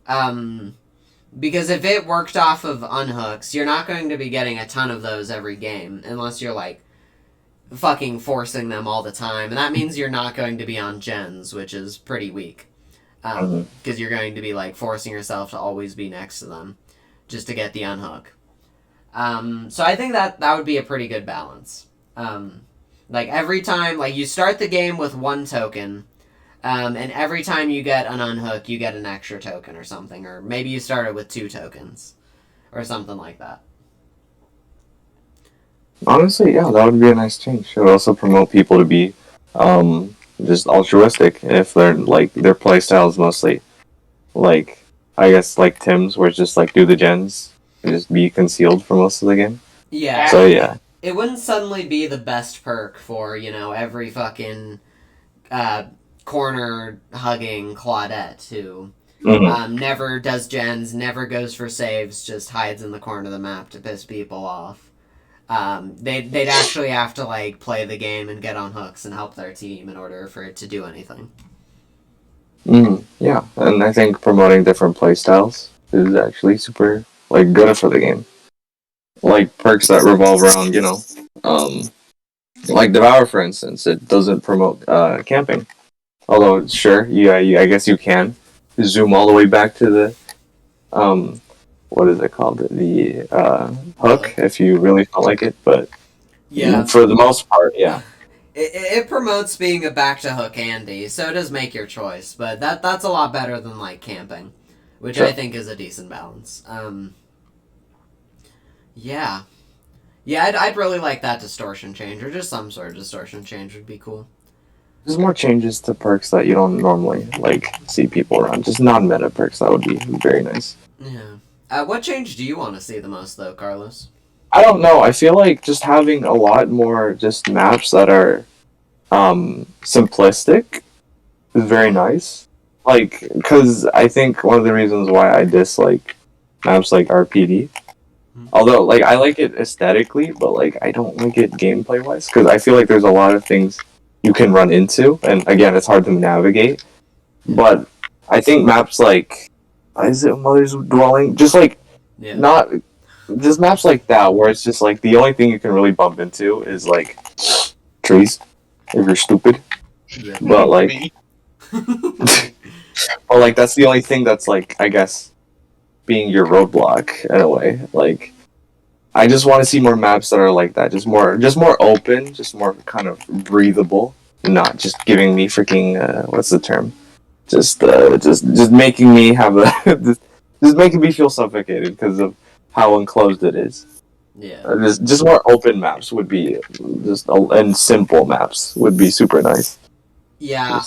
Because if it worked off of unhooks, you're not going to be getting a ton of those every game, unless you're, like, fucking forcing them all the time, and that means you're not going to be on gens, which is pretty weak. Because you're going to be, like, forcing yourself to always be next to them, just to get the unhook. So I think that would be a pretty good balance. Like, every time, like, you start the game with one token, and every time you get an unhook, you get an extra token or something, or maybe you start it with 2 tokens, or something like that. Honestly, yeah, that would be a nice change. It would also promote people to be just altruistic if they're, like, their playstyle is mostly, like, I guess, like Tim's, where it's just, like, do the gens. just be concealed for most of the game. Yeah. So yeah. It wouldn't suddenly be the best perk for, every fucking corner hugging Claudette who never does gens, never goes for saves, just hides in the corner of the map to piss people off. They'd actually have to like play the game and get on hooks and help their team in order for it to do anything. Yeah, and I think promoting different playstyles is actually super like good for the game. Like perks that revolve around, like Devour, for instance, it doesn't promote camping. Although, sure, I guess you can zoom all the way back to the what is it called? The hook, if you really don't like it, but for the most part, yeah. It promotes being a back to hook Andy, so it does make your choice, but that's a lot better than like camping, which I think is a decent balance. Yeah, I'd really like that distortion change, or just some sort of distortion change would be cool. There's more changes to perks that you don't normally like see people around. Just non-meta perks, that would be very nice. Yeah. What change do you want to see the most, though, Carlos? I don't know. I feel like just having a lot more just maps that are simplistic is very nice. Like, because I think one of the reasons why I dislike maps like RPD, although like I like it aesthetically, but like I don't like it gameplay wise, because I feel like there's a lot of things you can run into, and again, it's hard to navigate. But I think maps like, is it Mother's Dwelling? Just like not. Just maps like that, where it's just like the only thing you can really bump into is like trees, if you're stupid. Yeah. But like, but like that's the only thing that's like, I guess, being your roadblock in a way. Like, I just want to see more maps that are like that, just more open, just more kind of breathable, not just giving me freaking what's the term? Just making me have a just making me feel suffocated because of how enclosed it is. Yeah. Just more open maps would be and simple maps would be super nice. Yeah.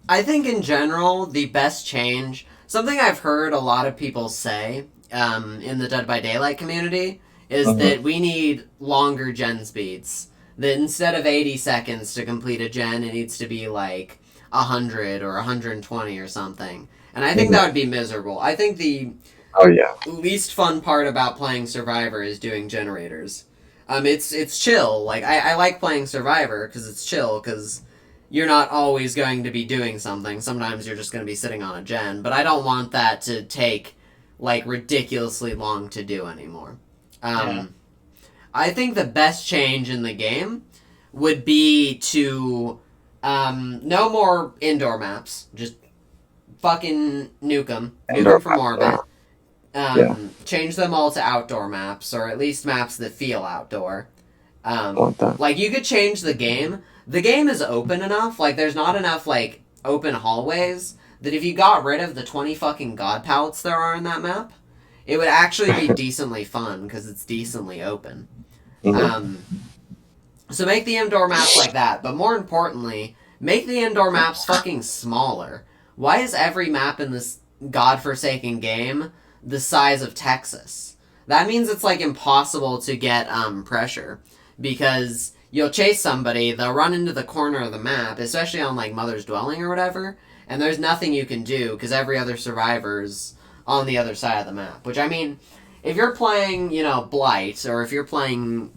I think in general, the best change, something I've heard a lot of people say in the Dead by Daylight community, is that we need longer gen speeds. That instead of 80 seconds to complete a gen, it needs to be like 100 or 120 or something. And I think that would be miserable. I think the least fun part about playing Survivor is doing generators. It's chill. Like I like playing Survivor because it's chill, because you're not always going to be doing something. Sometimes you're just going to be sitting on a gen, but I don't want that to take like ridiculously long to do anymore. I think the best change in the game would be to no more indoor maps. Just fucking nuke them from orbit. Change them all to outdoor maps, or at least maps that feel outdoor. Like, you could change the game. The game is open enough, like, there's not enough, like, open hallways, that if you got rid of the 20 fucking god pallets there are in that map, it would actually be decently fun, because it's decently open. So make the indoor maps like that, but more importantly, make the indoor maps fucking smaller. Why is every map in this godforsaken game the size of Texas? That means it's like impossible to get pressure, because you'll chase somebody, they'll run into the corner of the map, especially on like Mother's Dwelling or whatever, and there's nothing you can do because every other survivor's on the other side of the map. Which, I mean, if you're playing, Blight, or if you're playing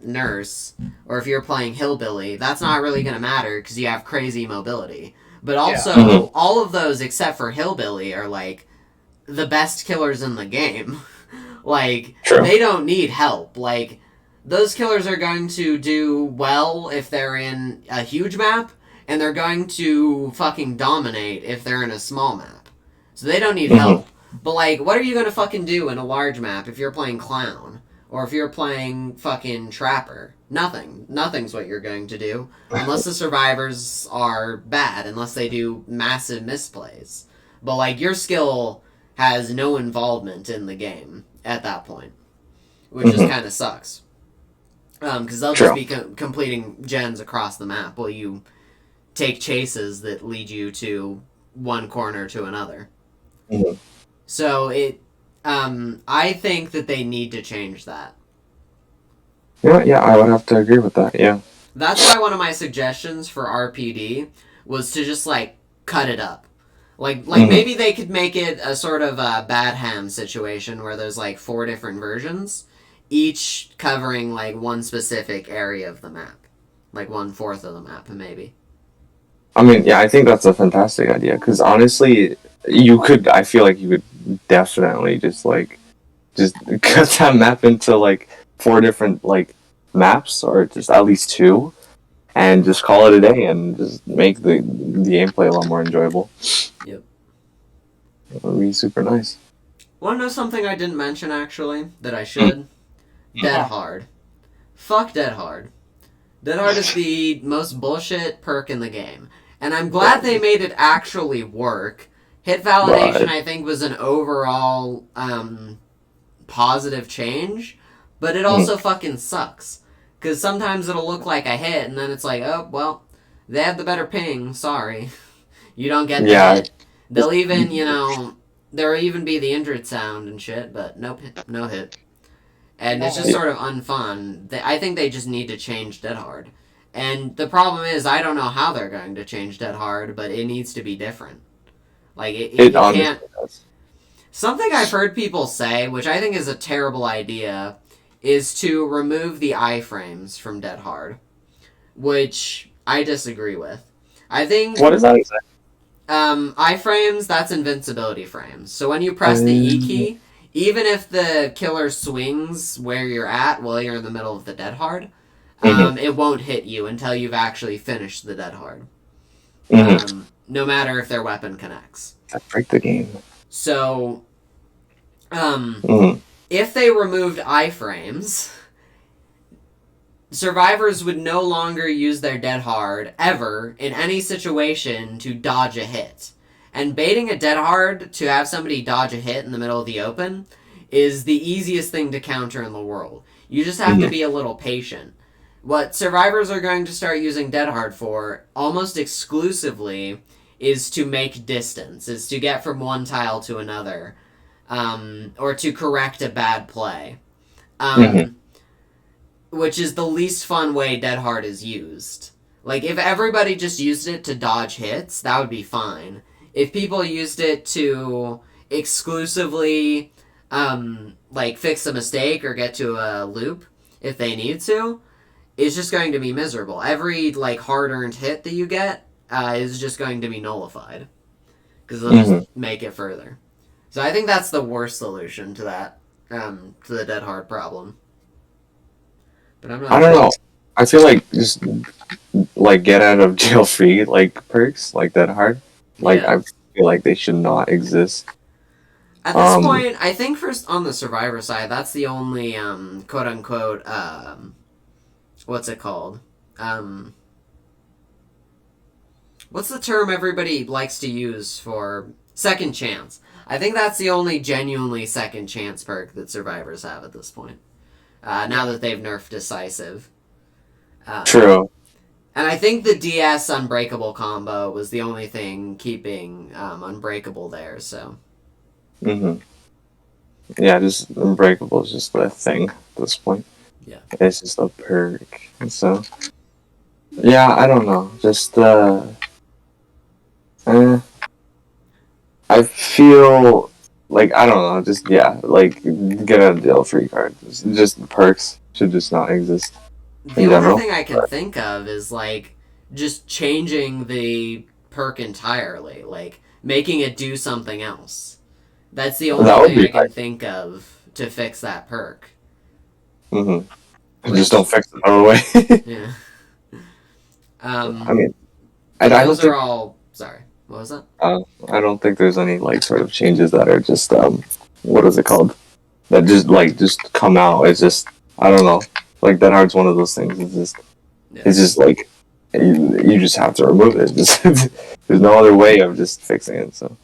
Nurse, or if you're playing Hillbilly, that's not really going to matter because you have crazy mobility. But also, all of those except for Hillbilly are like the best killers in the game. Like, they don't need help. Like, those killers are going to do well if they're in a huge map, and they're going to fucking dominate if they're in a small map. So they don't need help. But, like, what are you gonna fucking do in a large map if you're playing Clown? Or if you're playing fucking Trapper? Nothing. Nothing's what you're going to do. Unless the survivors are bad. Unless they do massive misplays. But, like, your skill has no involvement in the game at that point. Which just kind of sucks. Because they'll just be completing gens across the map while you take chases that lead you to one corner to another. So I think that they need to change that. Yeah, I would have to agree with that. Yeah. That's why one of my suggestions for RPD was to just like cut it up. Like maybe they could make it a sort of a bad ham situation where there's like 4 different versions, each covering like one specific area of the map, like 1/4 of the map, maybe. I mean, yeah, I think that's a fantastic idea because honestly, I feel like you could definitely just cut that map into like 4 different like maps or just at least 2, and just call it a day and just make the gameplay a lot more enjoyable. Yep. It would be super nice. Want to know something I didn't mention actually that I should? Dead Hard. Fuck Dead Hard. Dead Hard is the most bullshit perk in the game. And I'm glad they made it actually work. Hit validation, I think, was an overall positive change, but it also fucking sucks. Because sometimes it'll look like a hit, and then it's like, oh, well, they have the better ping, sorry. You don't get the hit. They'll even, there'll even be the injured sound and shit, but no hit. And it's just sort of unfun. I think they just need to change Dead Hard. And the problem is, I don't know how they're going to change Dead Hard, but it needs to be different. Like, it can't... Does. Something I've heard people say, which I think is a terrible idea, is to remove the iframes from Dead Hard. Which I disagree with. I think... What is that exactly? Iframes, that's invincibility frames. So when you press the E key, even if the killer swings where you're at while you're in the middle of the Dead Hard, it won't hit you until you've actually finished the Dead Hard. No matter if their weapon connects. That break the game. So, if they removed iframes, survivors would no longer use their Dead Hard ever in any situation to dodge a hit. And baiting a Dead Hard to have somebody dodge a hit in the middle of the open is the easiest thing to counter in the world. You just have to be a little patient. What survivors are going to start using Dead Hard for, almost exclusively, is to make distance, is to get from one tile to another, or to correct a bad play. Which is the least fun way Dead Hard is used. Like, if everybody just used it to dodge hits, that would be fine. If people used it to exclusively, fix a mistake or get to a loop, if they need to, it's just going to be miserable. Every, hard-earned hit that you get is just going to be nullified. Because they'll just make it further. So I think that's the worst solution to that, to the Dead Hard problem. But I'm not I don't know. I feel like just, get out of jail free, perks, Dead Hard. I feel like they should not exist. At this point, I think first on the Survivor side, that's the only, quote-unquote, what's it called? What's the term everybody likes to use for second chance? I think that's the only genuinely second chance perk that survivors have at this point. Now that they've nerfed decisive. True. And I think the DS Unbreakable combo was the only thing keeping Unbreakable there, so... Yeah, just Unbreakable is just a thing at this point. Yeah. It's just a perk. And so... Yeah, I don't know. Just, I feel I don't know, just, get a jail free card. Just perks should just not exist. The only thing I can think of is, just changing the perk entirely. Making it do something else. That's the only thing I can think of to fix that perk. Just don't fix it all the way. Yeah. I mean, those are all... Sorry, what was that? I don't think there's any, sort of changes that are just, what is it called? That just come out. It's just, I don't know. Dead Hard's one of those things. It's just, you just have to remove it. There's no other way of just fixing it, so.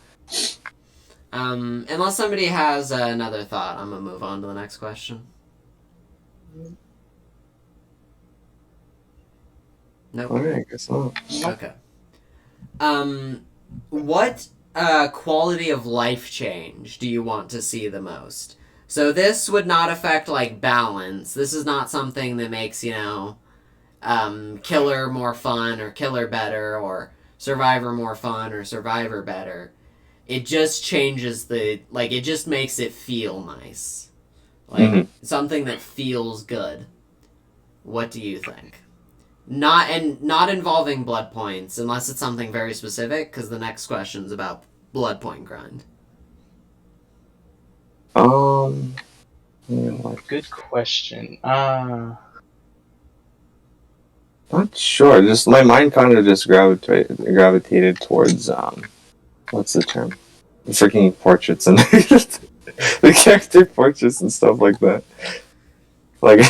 Unless somebody has another thought, I'm gonna move on to the next question. Nope. Alright, I guess not. Okay. What quality of life change do you want to see the most? So this would not affect, like, balance. This is not something that makes, killer more fun or killer better or survivor more fun or survivor better. It just changes it just makes it feel nice. Like, something that feels good. What do you think? Not involving blood points, unless it's something very specific, because the next question's about blood point grind. Good question. Not sure. Just my mind kind of just gravitated towards what's the term? The freaking portraits and the character portraits and stuff like that. Like,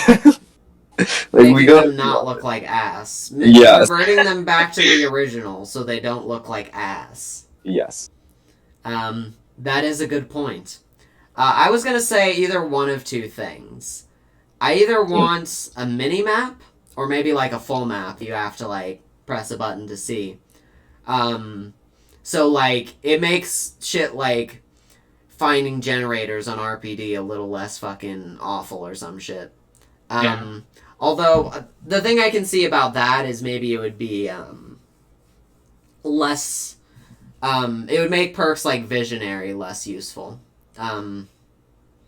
Making them not look like ass. Yes. Reverting them back to the original so they don't look like ass. Yes. That is a good point. I was gonna say either one of two things. I either want a mini map or maybe like a full map. You have to like press a button to see. So like it makes shit like finding generators on RPD a little less fucking awful or some shit. Although the thing I can see about that is maybe it would be less. It would make perks like visionary less useful.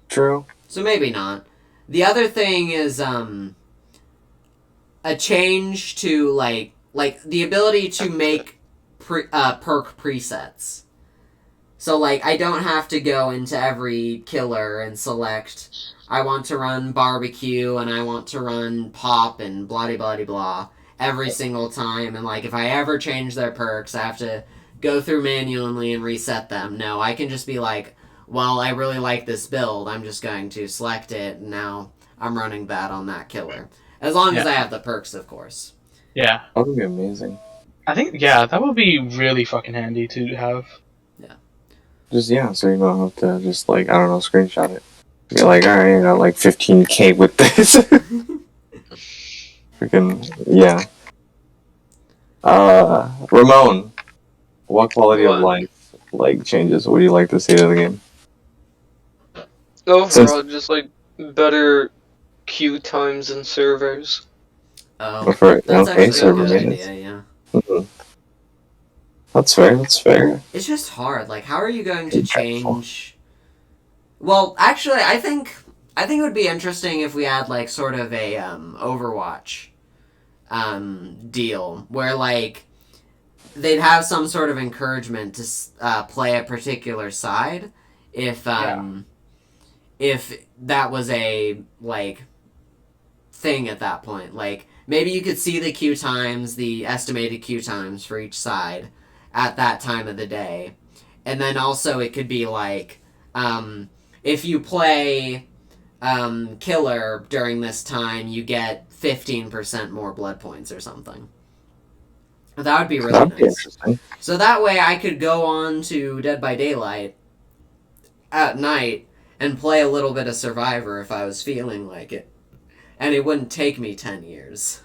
True. So maybe not. The other thing is a change to like the ability to make perk presets. So like I don't have to go into every killer and select I want to run barbecue and I want to run pop and blah blah blah every single time, and like if I ever change their perks I have to go through manually and reset them. No, I can just be like, well, I really like this build, I'm just going to select it, and now I'm running that on that killer. As long as I have the perks, of course. Yeah. That would be amazing. I think, that would be really fucking handy to have. Yeah. Just, so you don't have to just, like, I don't know, screenshot it. Be like, alright, I got like 15k with this. Freaking, yeah. Ramon, what quality of life, like, changes would you like to see in the game? Overall, just like better queue times and servers. Oh, that's actually server a good maintenance. idea, yeah. Mm-hmm. That's fair. It's just hard. Like, how are you going to change... Well, actually, I think it would be interesting if we had, like, sort of a Overwatch deal, where, like, they'd have some sort of encouragement to play a particular side if that was a, like, thing at that point. Like, maybe you could see the queue times, the estimated queue times for each side at that time of the day. And then also it could be like, if you play killer during this time, you get 15% more blood points or something. That would be really nice. Interesting. So that way I could go on to Dead by Daylight at night and play a little bit of Survivor if I was feeling like it. And it wouldn't take me 10 years.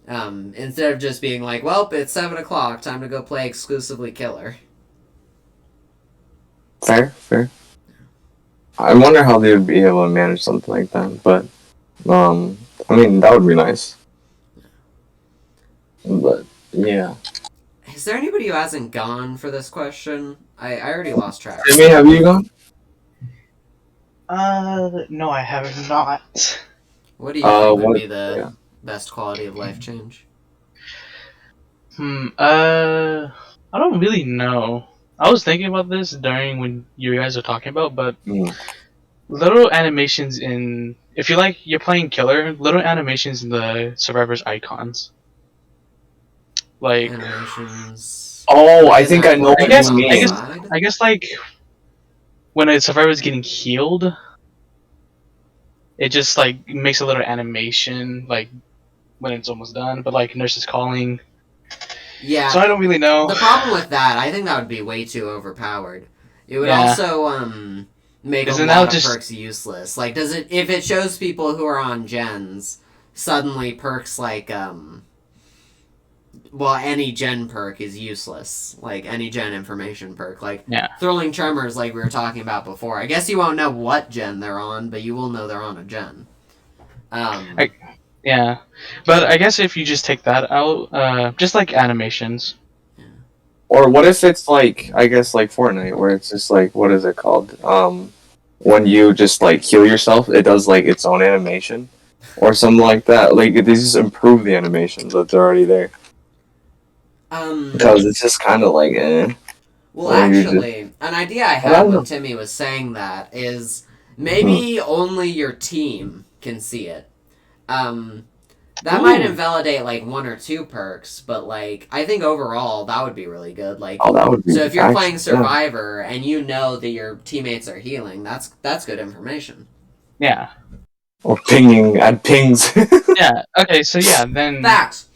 Instead of just being like, well, it's 7 o'clock, time to go play exclusively killer. Fair. I wonder how they would be able to manage something like that, but, I mean, that would be nice. But, yeah. Is there anybody who hasn't gone for this question? I already lost track. Jimmy, have you gone? No, I have not. What do you think would be the best quality of life change? I don't really know. I was thinking about this during when you guys were talking about, but little animations in... If you're playing killer, little animations in the survivor's icons. Like... Animations... Oh, I think I know what you mean. I guess, like, when a survivor's getting healed, it just, like, makes a little animation, like, when it's almost done, but, like, nurse is calling... Yeah. So I don't really know. The problem with that, I think that would be way too overpowered. It would also make a lot of perks useless. Like, if it shows people who are on gens, suddenly perks like well, any gen perk is useless. Like, any gen information perk. Like, Yeah. Thrilling Tremors, like we were talking about before. I guess you won't know what gen they're on, but you will know they're on a gen. Yeah. But I guess if you just take that out, just like animations. Or what if it's like, I guess like Fortnite, where it's just like, what is it called? When you just like heal yourself, it does like its own animation, or something like that. Like they just improve the animations that's already there. Because it's just kind of like, eh. Well, actually, an idea I had when Timmy was saying that is maybe only your team can see it. That might invalidate like 1 or 2 perks, but like I think overall that would be really good. Like, that would be so if you're playing Survivor and you know that your teammates are healing, that's good information. Yeah. Or pinging, add pings. Yeah. Okay. So yeah, then Facts.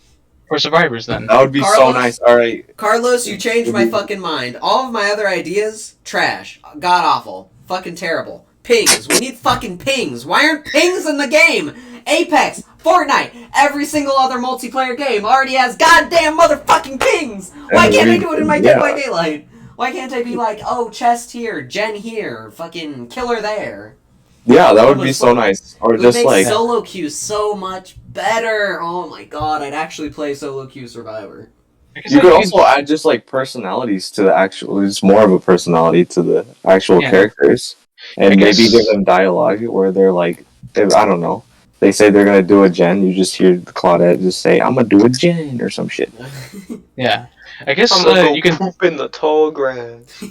For Survivors, then That would be so nice. All right, Carlos, you changed my fucking mind. All of my other ideas, trash, god awful, fucking terrible. Pings. We need fucking pings. Why aren't pings in the game? Apex, Fortnite, every single other multiplayer game already has goddamn motherfucking pings. Why can't I do it in my Dead by Daylight? Why can't I be like, oh, chest here, gen here, fucking killer there? Yeah, that would be so nice. Or it just would make like solo queue so much better. Oh my god, I'd actually play solo queue Survivor. You could also add just like personalities to the actual. It's more of a personality to the actual characters, and maybe give them dialogue where they're like, I don't know. They say they're gonna do a gen. You just hear Claudette just say, "I'm gonna do a gen" or some shit. Yeah, I guess you can poop in the tall grass.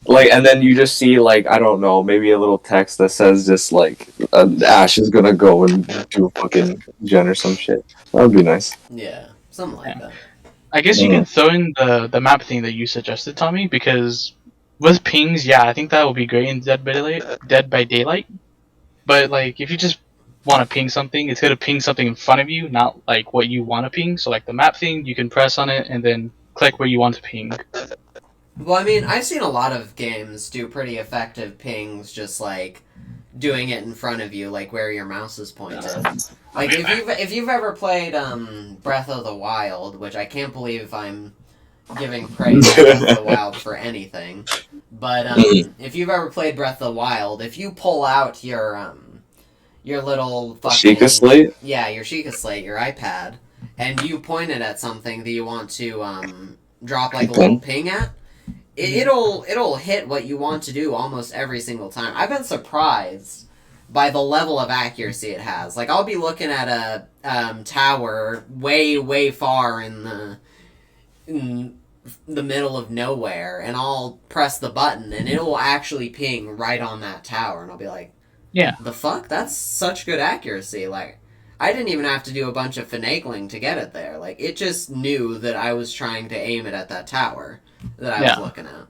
Like, and then you just see like, I don't know, maybe a little text that says just like, Ash is gonna go and do a fucking gen or some shit. That would be nice. Yeah, something like that. I guess you can throw in the map thing that you suggested, Tommy, because with pings, yeah, I think that would be great in Dead by Daylight. But like, if you just want to ping something, it's gonna ping something in front of you, not like what you want to ping. So like the map thing, you can press on it and then click where you want to ping. Well, I mean, I've seen a lot of games do pretty effective pings, just like doing it in front of you, like where your mouse is pointed. Like if you've ever played Breath of the Wild, which I can't believe I'm giving praise to Breath of the Wild for anything, but if you've ever played Breath of the Wild, if you pull out your little fucking Sheikah Slate? Yeah, your Sheikah Slate, your iPad, and you point it at something that you want to drop like a little ping at, it'll hit what you want to do almost every single time. I've been surprised by the level of accuracy it has. Like, I'll be looking at a tower way far in the middle of nowhere, and I'll press the button, and it will actually ping right on that tower, and I'll be like, yeah, the fuck? That's such good accuracy. Like, I didn't even have to do a bunch of finagling to get it there. Like, it just knew that I was trying to aim it at that tower that I was looking at.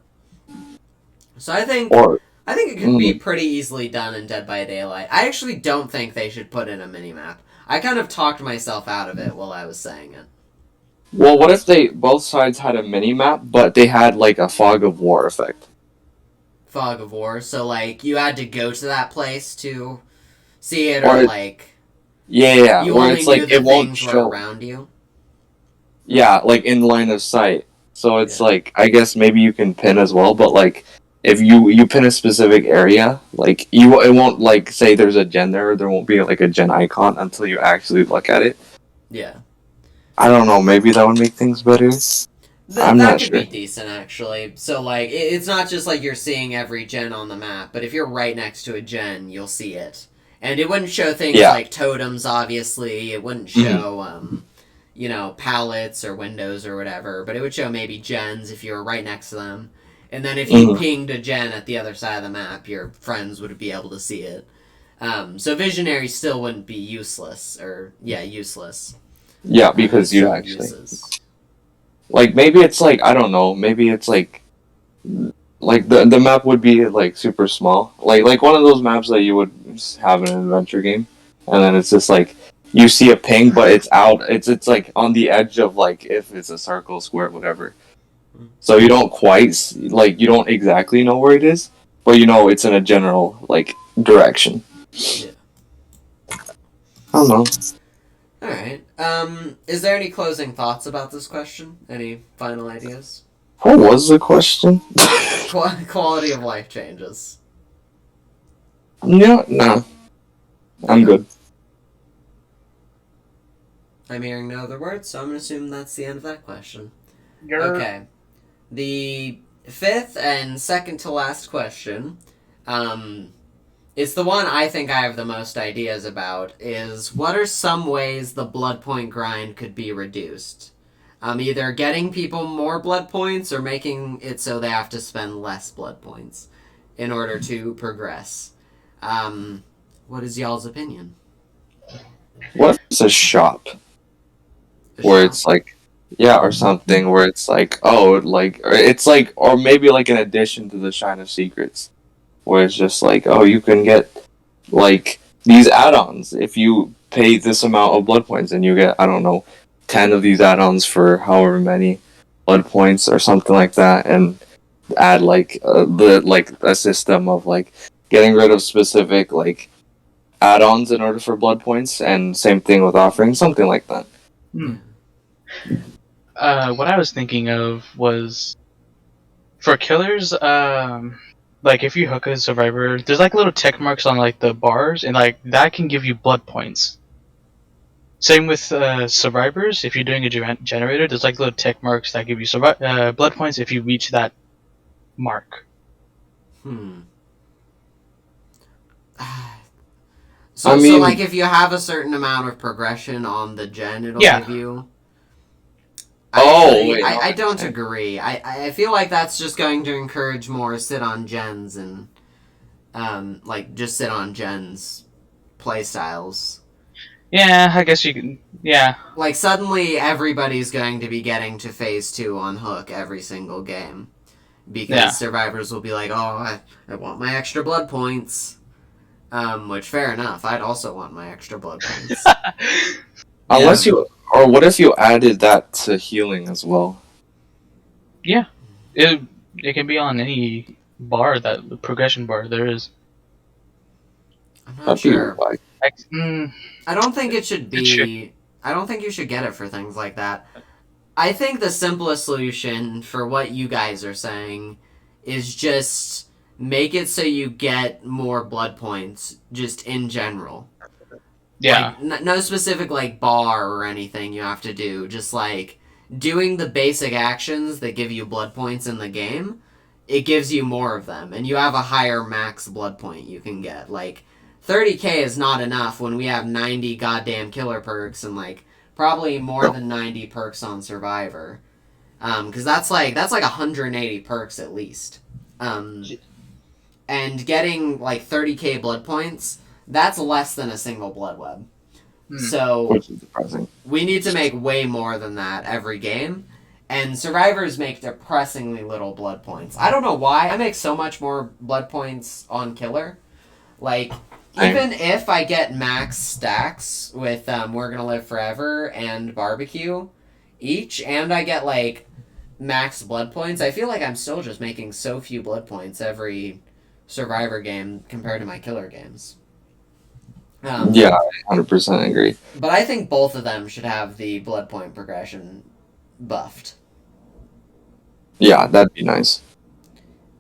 So I think it could be pretty easily done in Dead by Daylight. I actually don't think they should put in a minimap. I kind of talked myself out of it while I was saying it. Well, what if both sides had a mini-map, but they had like a fog of war effect? Fog of War, so like you had to go to that place to see it, or like yeah, you where only it's like knew the it won't things show were around you. Yeah, like in line of sight. So it's like, I guess maybe you can pin as well, but like if you pin a specific area, like it won't like say there's a gen there, or there won't be like a gen icon until you actually look at it. Yeah. I don't know, maybe that would make things better. That could be decent, actually. So, like, it's not just like you're seeing every gen on the map, but if you're right next to a gen, you'll see it. And it wouldn't show things like totems, obviously. It wouldn't show, pallets or windows or whatever, but it would show maybe gens if you were right next to them. And then if you pinged a gen at the other side of the map, your friends would be able to see it. So Visionary still wouldn't be useless. Useless. Yeah, because you actually... Like, maybe it's like, I don't know, maybe it's like the map would be like super small. Like one of those maps that you would have in an adventure game. And then it's just like, you see a ping, but it's out, it's like on the edge of like, if it's a circle, square, whatever. So you don't quite, like, you don't exactly know where it is, but you know it's in a general, like, direction. Yeah. I don't know. Alright. Is there any closing thoughts about this question? Any final ideas? What was the question? Quality of life changes. No. I'm good. I'm hearing no other words, so I'm going to assume that's the end of that question. Okay. The fifth and second to last question, it's the one I think I have the most ideas about, is what are some ways the blood point grind could be reduced? Either getting people more blood points or making it so they have to spend less blood points in order to progress. What is y'all's opinion? What if it's a shop where it's like, or something where it's like, or it's like, or maybe like an addition to the Shine of Secrets, where it's just like, you can get like these add-ons if you pay this amount of blood points, and you get, I don't know, 10 of these add-ons for however many blood points or something like that, and add like a system of like getting rid of specific like add-ons in order for blood points, and same thing with offerings, something like that. What I was thinking of was for killers, like if you hook a survivor, there's like little tick marks on like the bars, and like that can give you blood points. Same with survivors. If you're doing a generator, there's like little tick marks that give you blood points if you reach that mark. So like if you have a certain amount of progression on the gen, it'll give you. I don't agree. I feel like that's just going to encourage more sit on gens and like just sit on gens playstyles. Yeah, I guess you can. Yeah. Like suddenly everybody's going to be getting to phase 2 on hook every single game because survivors will be like, I want my extra blood points. Which fair enough. I'd also want my extra blood points. Unless you, or what if you added that to healing as well? Yeah, it can be on any bar the progression bar there is. I'm not sure. I don't think it should be. I don't think you should get it for things like that. I think the simplest solution for what you guys are saying is just make it so you get more blood points, just in general. Yeah. Like, no specific, like, bar or anything you have to do. Just, like, doing the basic actions that give you blood points in the game, it gives you more of them. And you have a higher max blood point you can get. Like, 30k is not enough when we have 90 goddamn killer perks and, like, probably more than 90 perks on Survivor. Because that's like 180 perks at least. And getting, like, 30k blood points, that's less than a single blood web. So, which is depressing. We need to make way more than that every game. And survivors make depressingly little blood points. I don't know why. I make so much more blood points on killer. Like, even if I get max stacks with We're Gonna Live Forever and Barbecue each, and I get, like, max blood points, I feel like I'm still just making so few blood points every survivor game compared to my killer games. Yeah, I 100% agree. But I think both of them should have the blood point progression buffed. Yeah, that'd be nice.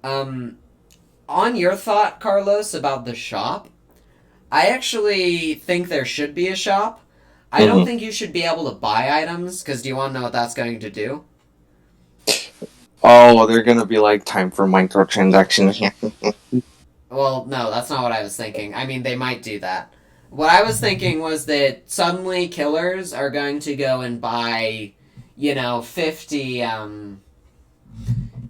On your thought, Carlos, about the shop, I actually think there should be a shop. I don't think you should be able to buy items, because do you want to know what that's going to do? Oh, they're going to be like, time for microtransactions. Well, no, that's not what I was thinking. I mean, they might do that. What I was thinking was that suddenly killers are going to go and buy, 50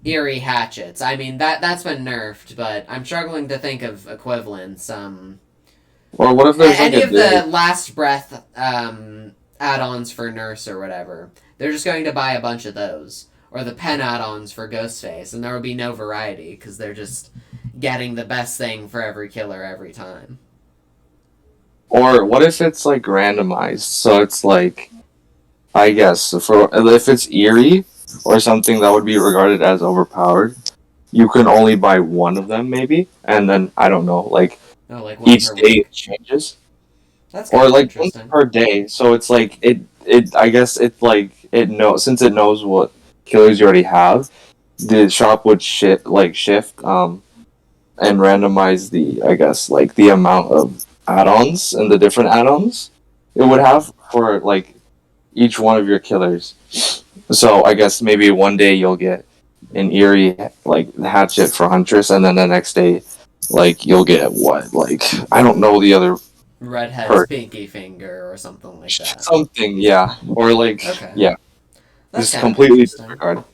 eerie hatchets. I mean, that's been nerfed, but I'm struggling to think of equivalents. Or what if there's any of the last breath add-ons for nurse or whatever? They're just going to buy a bunch of those, or the pen add-ons for Ghostface, and there will be no variety because they're just getting the best thing for every killer every time. Or what if it's like randomized? So it's like, I guess if it's eerie or something that would be regarded as overpowered, you can only buy one of them maybe, and then I don't know, like each day it changes. That's or kind of like once interesting. per day. So it's like it I guess it's like it knows, since it knows what killers you already have. The shop would shift and randomize the, I guess, like the amount of add-ons and the different add-ons it would have for like each one of your killers. So I guess maybe one day you'll get an eerie like hatchet for huntress, and then the next day like you'll get what, like I don't know the other Redhead's perk, pinky finger or something like that. something, yeah, or like Okay. yeah, That's just kind of completely interesting. disregard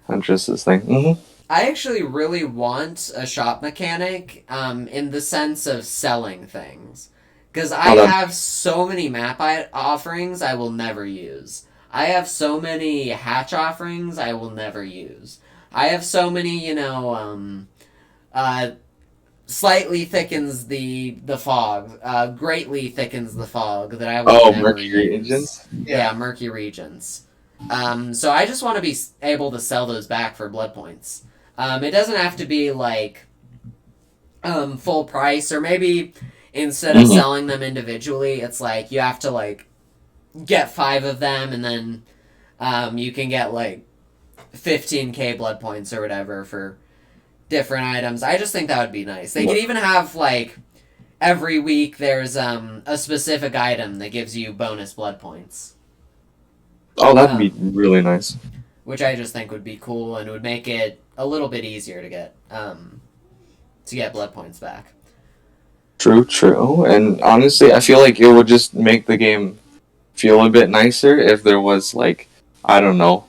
huntress's thing. I actually really want a shop mechanic in the sense of selling things. Because I Oh, that have so many map offerings I will never use. I have so many hatch offerings I will never use. I have so many, slightly thickens the fog, greatly thickens the fog that I will never Mercury use. engines. Yeah, murky regions. So I just want to be able to sell those back for blood points. It doesn't have to be like full price, or maybe instead of selling them individually, it's like you have to like get 5 of them, and then you can get like 15k blood points or whatever for different items. I just think that would be nice. They could even have like every week there's a specific item that gives you bonus blood points. Oh, that'd be really nice. Which I just think would be cool and would make it a little bit easier to get blood points back. True. And honestly, I feel like it would just make the game feel a bit nicer if there was like, I don't know,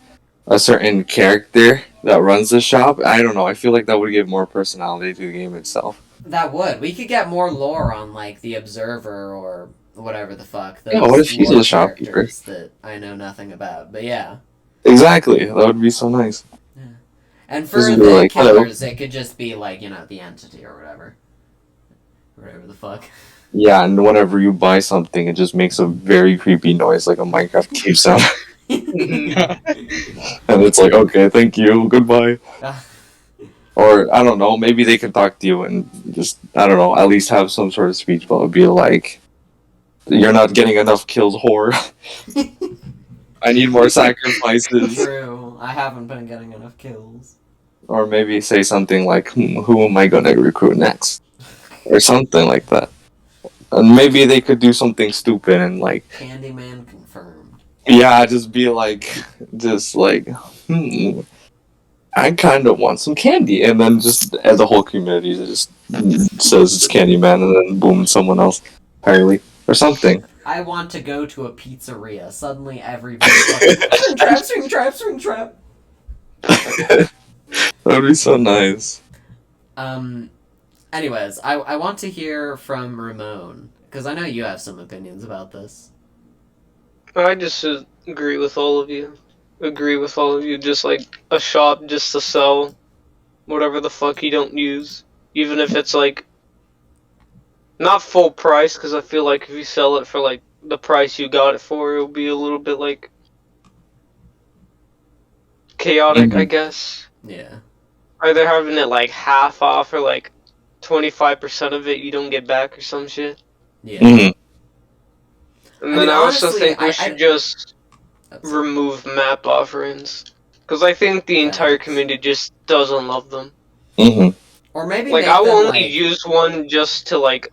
a certain character that runs the shop. I don't know. I feel like that would give more personality to the game itself. That would. We could get more lore on like the Observer or whatever the fuck. Those Yeah, what if he's lore a shopkeeper? characters that I know nothing about. But yeah. Exactly. That would be so nice. Yeah. And for Just be the like, hello. killers, it could just be like, the entity or whatever. Whatever the fuck. Yeah, and whenever you buy something, it just makes a very creepy noise, like a Minecraft cave sound. And it's like, okay, thank you, goodbye. Or, I don't know, maybe they can talk to you and just, I don't know, at least have some sort of speech, but it would be like, you're not getting enough kills, whore. I need more sacrifices. True. I haven't been getting enough kills. Or maybe say something like, who am I gonna recruit next? Or something like that. And maybe they could do something stupid and like... Candyman confirmed. Yeah, just be like, I kind of want some candy. And then just, as a whole community just says it's Candyman, and then boom, someone else entirely. Or something. I want to go to a pizzeria. Suddenly everybody's like, spring trap. That would be so nice. Anyways, I want to hear from Ramon, because I know you have some opinions about this. I just agree with all of you. Just like a shop just to sell whatever the fuck you don't use. Even if it's like not full price, because I feel like if you sell it for like the price you got it for, it'll be a little bit like chaotic, I guess. Yeah. Either having it like half off or like 25% of it you don't get back or some shit. Yeah. And then I also think we should just remove map offerings. Because I think the entire community just doesn't love them. Or maybe like I will only use one just to like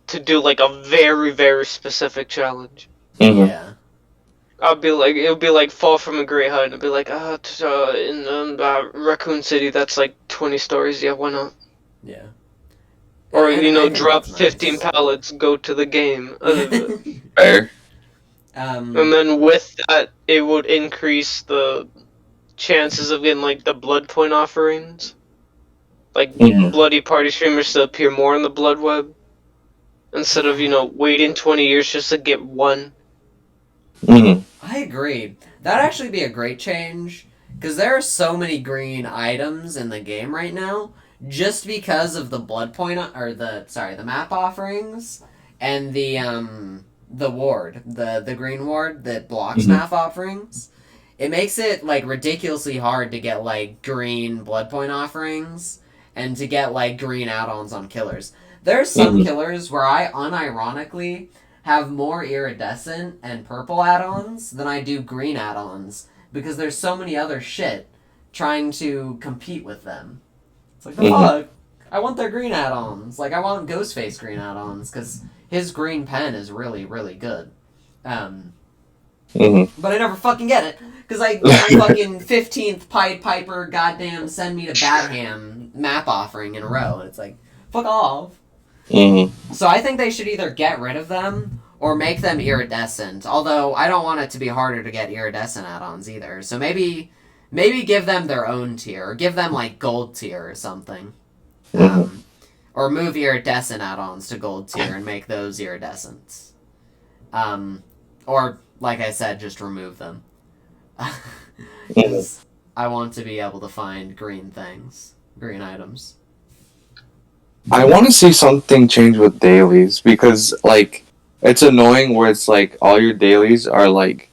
to do like a very, very specific challenge. Yeah. It'll be like fall from a great height, and it'll be like, in Raccoon City, that's like 20 stories, yeah, why not? Yeah. Or, drop 15 pallets, go to the game. Fair. And then with that, it would increase the chances of getting like the blood point offerings. Like, bloody party streamers to appear more in the blood web. Instead of, waiting 20 years just to get one. I agree. That'd actually be a great change, because there are so many green items in the game right now, just because of the blood point, or the map offerings, and the ward, the green ward that blocks map offerings. It makes it, like, ridiculously hard to get, like, green blood point offerings, and to get, like, green add-ons on killers. There's some killers where I unironically have more iridescent and purple add-ons than I do green add-ons because there's so many other shit trying to compete with them. It's like, the fuck? I want their green add-ons. Like, I want Ghostface green add-ons because his green pen is really, really good. But I never fucking get it because I get my fucking 15th Pied Piper goddamn send me to Badham map offering in a row. And it's like, fuck off. So I think they should either get rid of them or make them iridescent. Although I don't want it to be harder to get iridescent add-ons either. So maybe give them their own tier. Or give them like gold tier or something. Or move iridescent add-ons to gold tier and make those iridescents. Or, like I said, just remove them. Because I want to be able to find green things. Green items. I want to see something change with dailies because, like, it's annoying where it's like all your dailies are like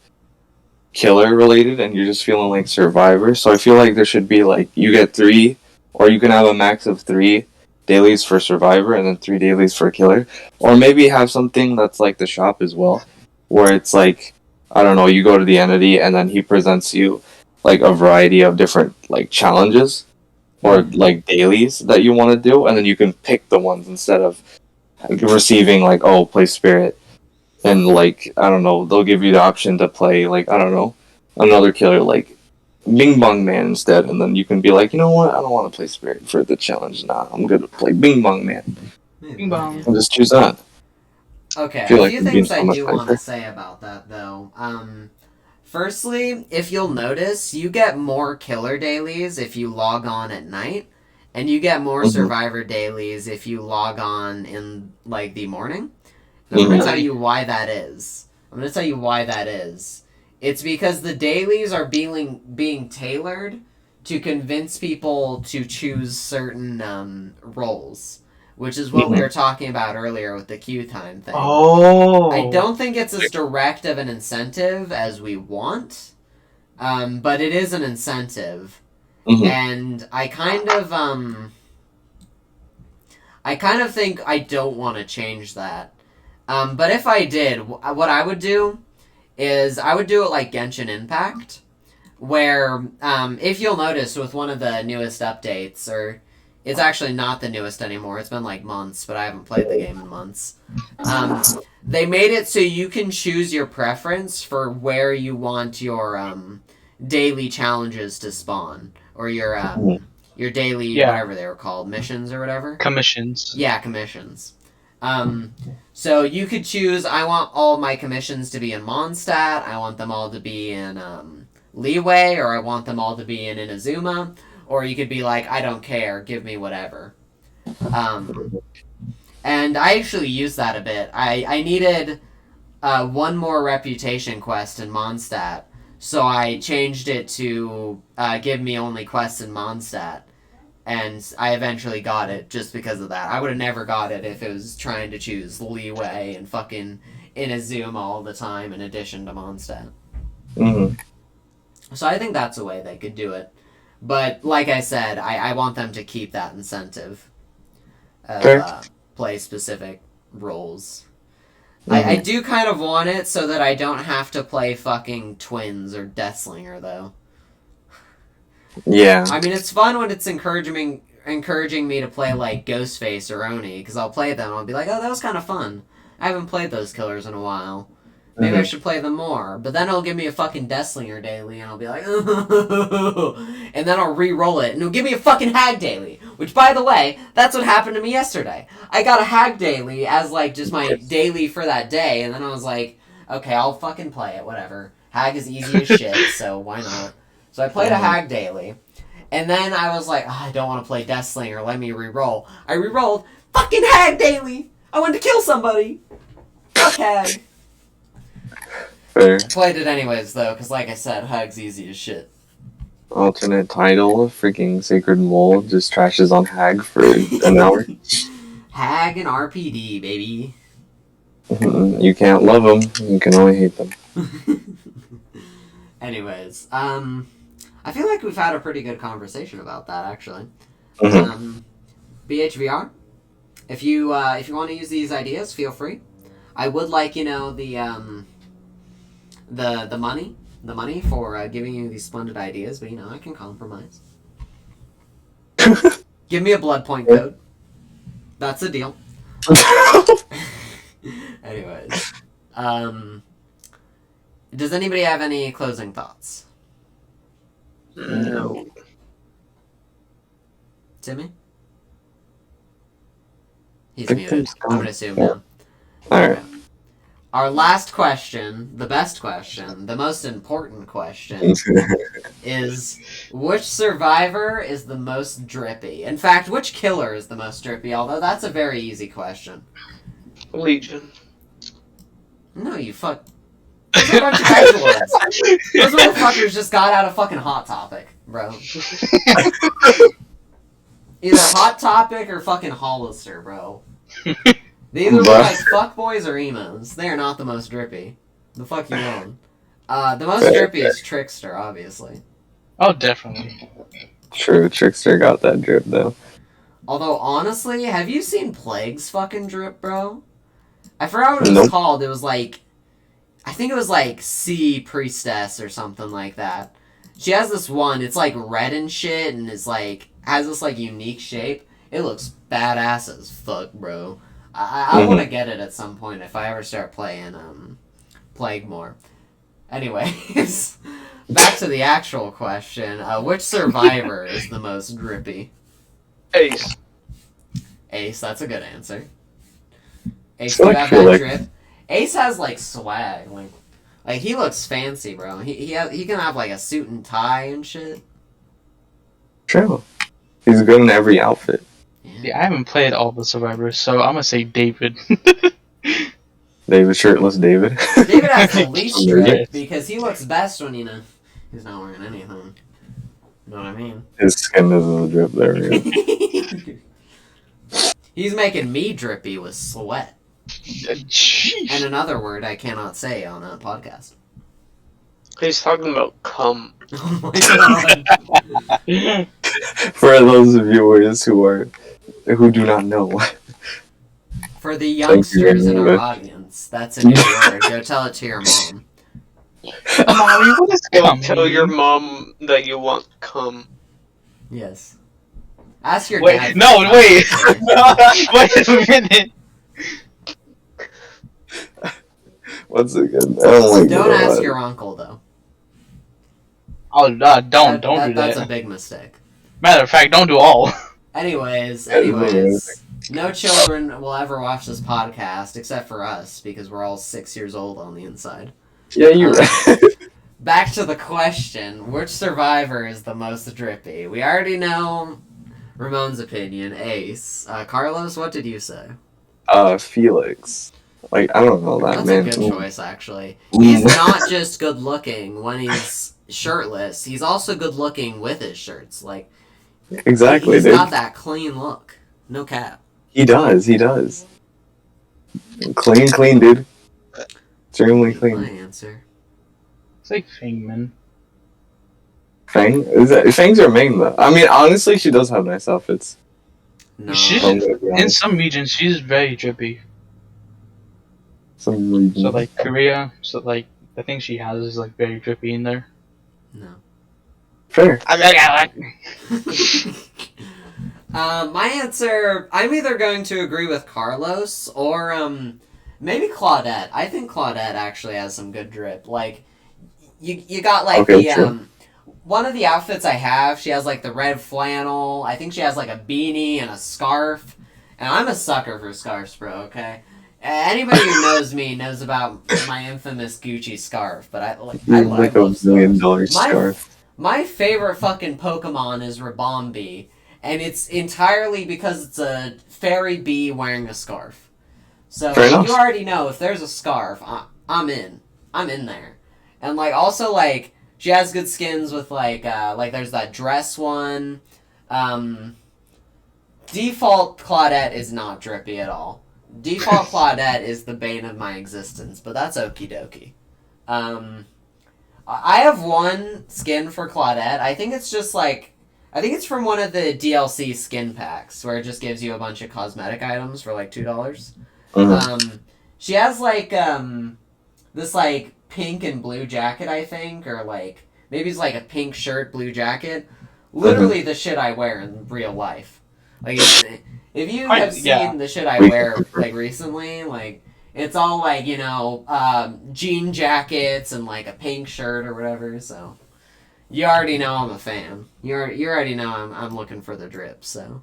killer related and you're just feeling like survivor. So I feel like there should be like you get 3, or you can have a max of 3 dailies for survivor and then 3 dailies for killer. Or maybe have something that's like the shop as well, where it's like, I don't know, you go to the entity and then he presents you like a variety of different like challenges or like dailies that you want to do, and then you can pick the ones instead of receiving like, oh, play spirit, and like, I don't know, they'll give you the option to play like, I don't know, another killer like Bing Bong Man instead, and then you can be like, you know what, I don't want to play spirit for the challenge. Nah, I'm gonna play Bing Bong Man. Bing Bong. I'll just choose that. Okay, feel a like few it'd be things so I much do want to better. say about that, though. Firstly, if you'll notice, you get more killer dailies if you log on at night, and you get more survivor dailies if you log on in, like, the morning. And I'm going to tell you why that is. It's because the dailies are being tailored to convince people to choose certain roles. Which is what we were talking about earlier with the queue time thing. Oh. I don't think it's as direct of an incentive as we want, but it is an incentive. And I kind of think I don't want to change that. But if I did, what I would do is I would do it like Genshin Impact, where if you'll notice with one of the newest updates, or it's actually not the newest anymore. It's been like months, but I haven't played the game in months. They made it so you can choose your preference for where you want your daily challenges to spawn, or your daily whatever they were called, missions or whatever. Commissions. Yeah, commissions. So you could choose. I want all my commissions to be in Mondstadt. I want them all to be in Leeway, or I want them all to be in Inazuma. Or you could be like, I don't care, give me whatever. And I actually used that a bit. I needed one more reputation quest in Mondstadt, so I changed it to give me only quests in Mondstadt. And I eventually got it just because of that. I would have never got it if it was trying to choose Leeway and fucking Inazuma all the time in addition to Mondstadt. So I think that's a way they could do it. But, like I said, I want them to keep that incentive of play specific roles. I do kind of want it so that I don't have to play fucking Twins or Deathslinger, though. Yeah. I mean, it's fun when it's encouraging me to play, like, Ghostface or Oni, because I'll play them and I'll be like, oh, that was kind of fun. I haven't played those killers in a while. Maybe I should play them more. But then it'll give me a fucking Deathslinger daily, and I'll be like, and then I'll re-roll it, and it'll give me a fucking Hag daily. Which, by the way, that's what happened to me yesterday. I got a Hag daily as, like, just my daily for that day, and then I was like, okay, I'll fucking play it, whatever. Hag is easy as shit, so why not? So I played a Hag daily, and then I was like, I don't want to play Deathslinger, let me re-roll. I re-rolled, fucking Hag daily! I wanted to kill somebody! Fuck Hag! Fair. Played it anyways, though, because like I said, Hag's easy as shit. Alternate title, freaking Sacred Mole just trashes on Hag for an hour. Hag and RPD, baby. You can't love them, you can only hate them. Anyways, I feel like we've had a pretty good conversation about that, actually. BHVR? if you want to use these ideas, feel free. I would like, the money for giving you these splendid ideas, but I can compromise. Give me a blood point code. That's a deal. Anyways, does anybody have any closing thoughts? No. Timmy? He's Think muted. Tim's I'm gone. gonna assume now. Alright. Our last question, the best question, the most important question, is which survivor is the most drippy? In fact, which killer is the most drippy? Although that's a very easy question. Legion. No, you fuck. Those are a bunch of edgelords. Those motherfuckers just got out of fucking Hot Topic, bro. Either Hot Topic or fucking Hollister, bro. They either look like fuckboys or emos. They are not the most drippy. The fuck you on? The most drippy is Trickster, obviously. Oh, definitely. True, Trickster got that drip though. Although, honestly, have you seen Plague's fucking drip, bro? I forgot what it was called. It was like... I think it was like Sea Priestess or something like that. She has this one, it's like red and shit, and it's like... has this like unique shape. It looks badass as fuck, bro. I want to get it at some point if I ever start playing Plague more. Anyways, back to the actual question. Which survivor is the most drippy? Ace. Ace, that's a good answer. Ace, do you have that drip? Ace has like swag. Like he looks fancy, bro. He can have like a suit and tie and shit. True. He's good in every outfit. Yeah, I haven't played all the survivors, so I'm gonna say David. David, shirtless David. David has the least drip because he looks best when he's not wearing anything. You know what I mean? His skin doesn't drip there. He's making me drippy with sweat. Jeez. And another word I cannot say on a podcast. He's talking about cum. Oh my god. For those viewers who do not know. For the youngsters in our audience, that's a new word. Go tell it to your mom. Mommy, what is cum? Tell your mom that you want cum. Yes. Ask your Wait, dad. no, wait. Wait a minute. What's it good? Don't ask your uncle, though. Oh, don't do that. That's a big mistake. Matter of fact, don't do all. Anyways, no children will ever watch this podcast except for us because we're all 6 years old on the inside. Yeah, you're right. Back to the question: which survivor is the most drippy? We already know Ramon's opinion, Ace. Carlos, what did you say? Felix. Like, I don't know that man. That's a good choice, actually. He's not just good looking when he's shirtless. He's also good looking with his shirts. Like, exactly. He's got that clean look. No cap. He does. Clean, dude. Extremely My clean. answer. It's like Fangman. Fang? Fangs are main though. I mean, honestly, she does have nice outfits. No. In some regions, she's very drippy. Some regions. So like Korea, I think she has like very drippy in there. No. Fair. My answer, I'm either going to agree with Carlos or maybe Claudette. I think Claudette actually has some good drip. Like you got like one of the outfits I have, she has like the red flannel. I think she has like a beanie and a scarf. And I'm a sucker for scarves, bro, okay? Anybody who knows me knows about my infamous Gucci scarf, but I love $1 million scarf. My favorite fucking Pokemon is Ribombee, and it's entirely because it's a fairy bee wearing a scarf. So you already know if there's a scarf, I'm in. I'm in there. And like also like she has good skins with like there's that dress one. Default Claudette is not drippy at all. Default Claudette is the bane of my existence, but that's okie dokie. I have one skin for Claudette. I think it's just like I think it's from one of the DLC skin packs where it just gives you a bunch of cosmetic items for like $2. Mhm. She has like this like pink and blue jacket, I think, or like maybe it's like a pink shirt, blue jacket. Literally the shit I wear in real life. Like if you have seen the shit I wear like recently, like it's all like jean jackets and like a pink shirt or whatever. So you already know I'm a fan. You already know I'm looking for the drip. So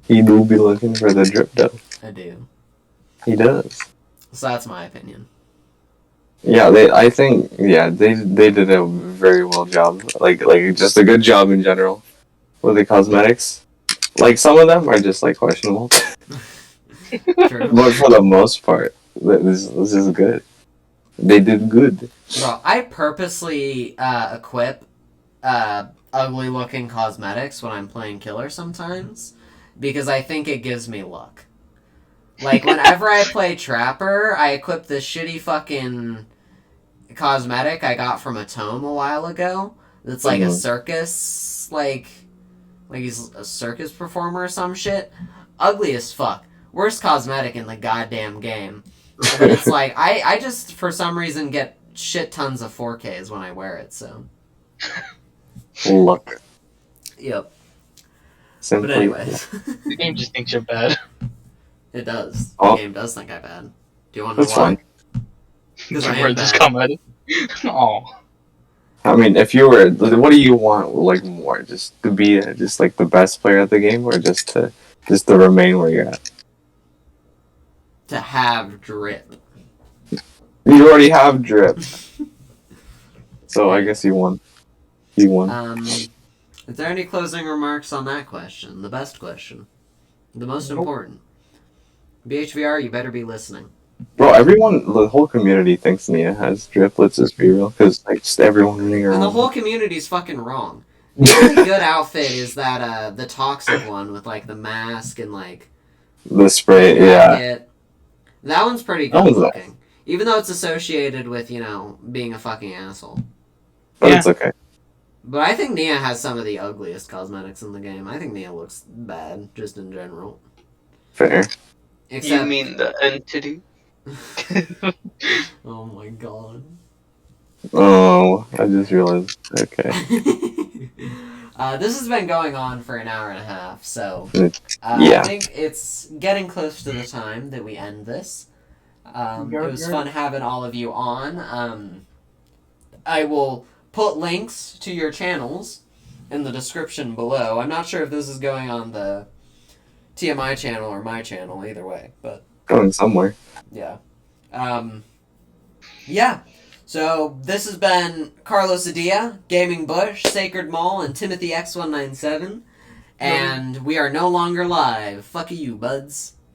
He do be looking for the drip though. I do. He does. So that's my opinion. Yeah, I think they did a very well job. Like just a good job in general with the cosmetics. Like some of them are just like questionable. True. But for the most part, this is good. They did good. Bro, I purposely equip ugly looking cosmetics when I'm playing killer sometimes because I think it gives me luck. Like whenever I play Trapper, I equip this shitty fucking cosmetic I got from a tome a while ago. That's like a circus, like he's a circus performer or some shit. Ugly as fuck. Worst cosmetic in the goddamn game. But it's like, I just, for some reason, get shit tons of 4Ks when I wear it, so. Luck. Yep. Simply. But anyways. The game just thinks you're bad. It does. Oh. The game does think I'm bad. Do you want to know That's why? fine. Because I am Where just bad. come at it. Oh. I mean, if you were, what do you want? Like more, just to be just like the best player at the game, or just to remain where you're at? To have drip. You already have drip, so I guess you won. You won. Is there any closing remarks on that question? The best question. The most important. BHVR, you better be listening. Bro, the whole community thinks Nia has drip. Let's just be real, because like just everyone running around. And the whole community's fucking wrong. The only good outfit is that the toxic one with like the mask and like the spray. jacket. That one's pretty That good one's looking. Even though it's associated with, being a fucking asshole. But it's okay. But I think Nia has some of the ugliest cosmetics in the game. I think Nia looks bad, just in general. Fair. Except... You mean the entity? Oh my god. Oh, I just realized. Okay. This has been going on for an hour and a half, so Yeah. I think it's getting close to the time that we end this. It was fun having all of you on. I will put links to your channels in the description below. I'm not sure if this is going on the TMI channel or my channel, either way, but... Going somewhere. Yeah. Yeah. So, this has been Carlosadilla, Gaming Bush, Sacred Mall, and Timothy X197. And we are no longer live. Fuck you, buds.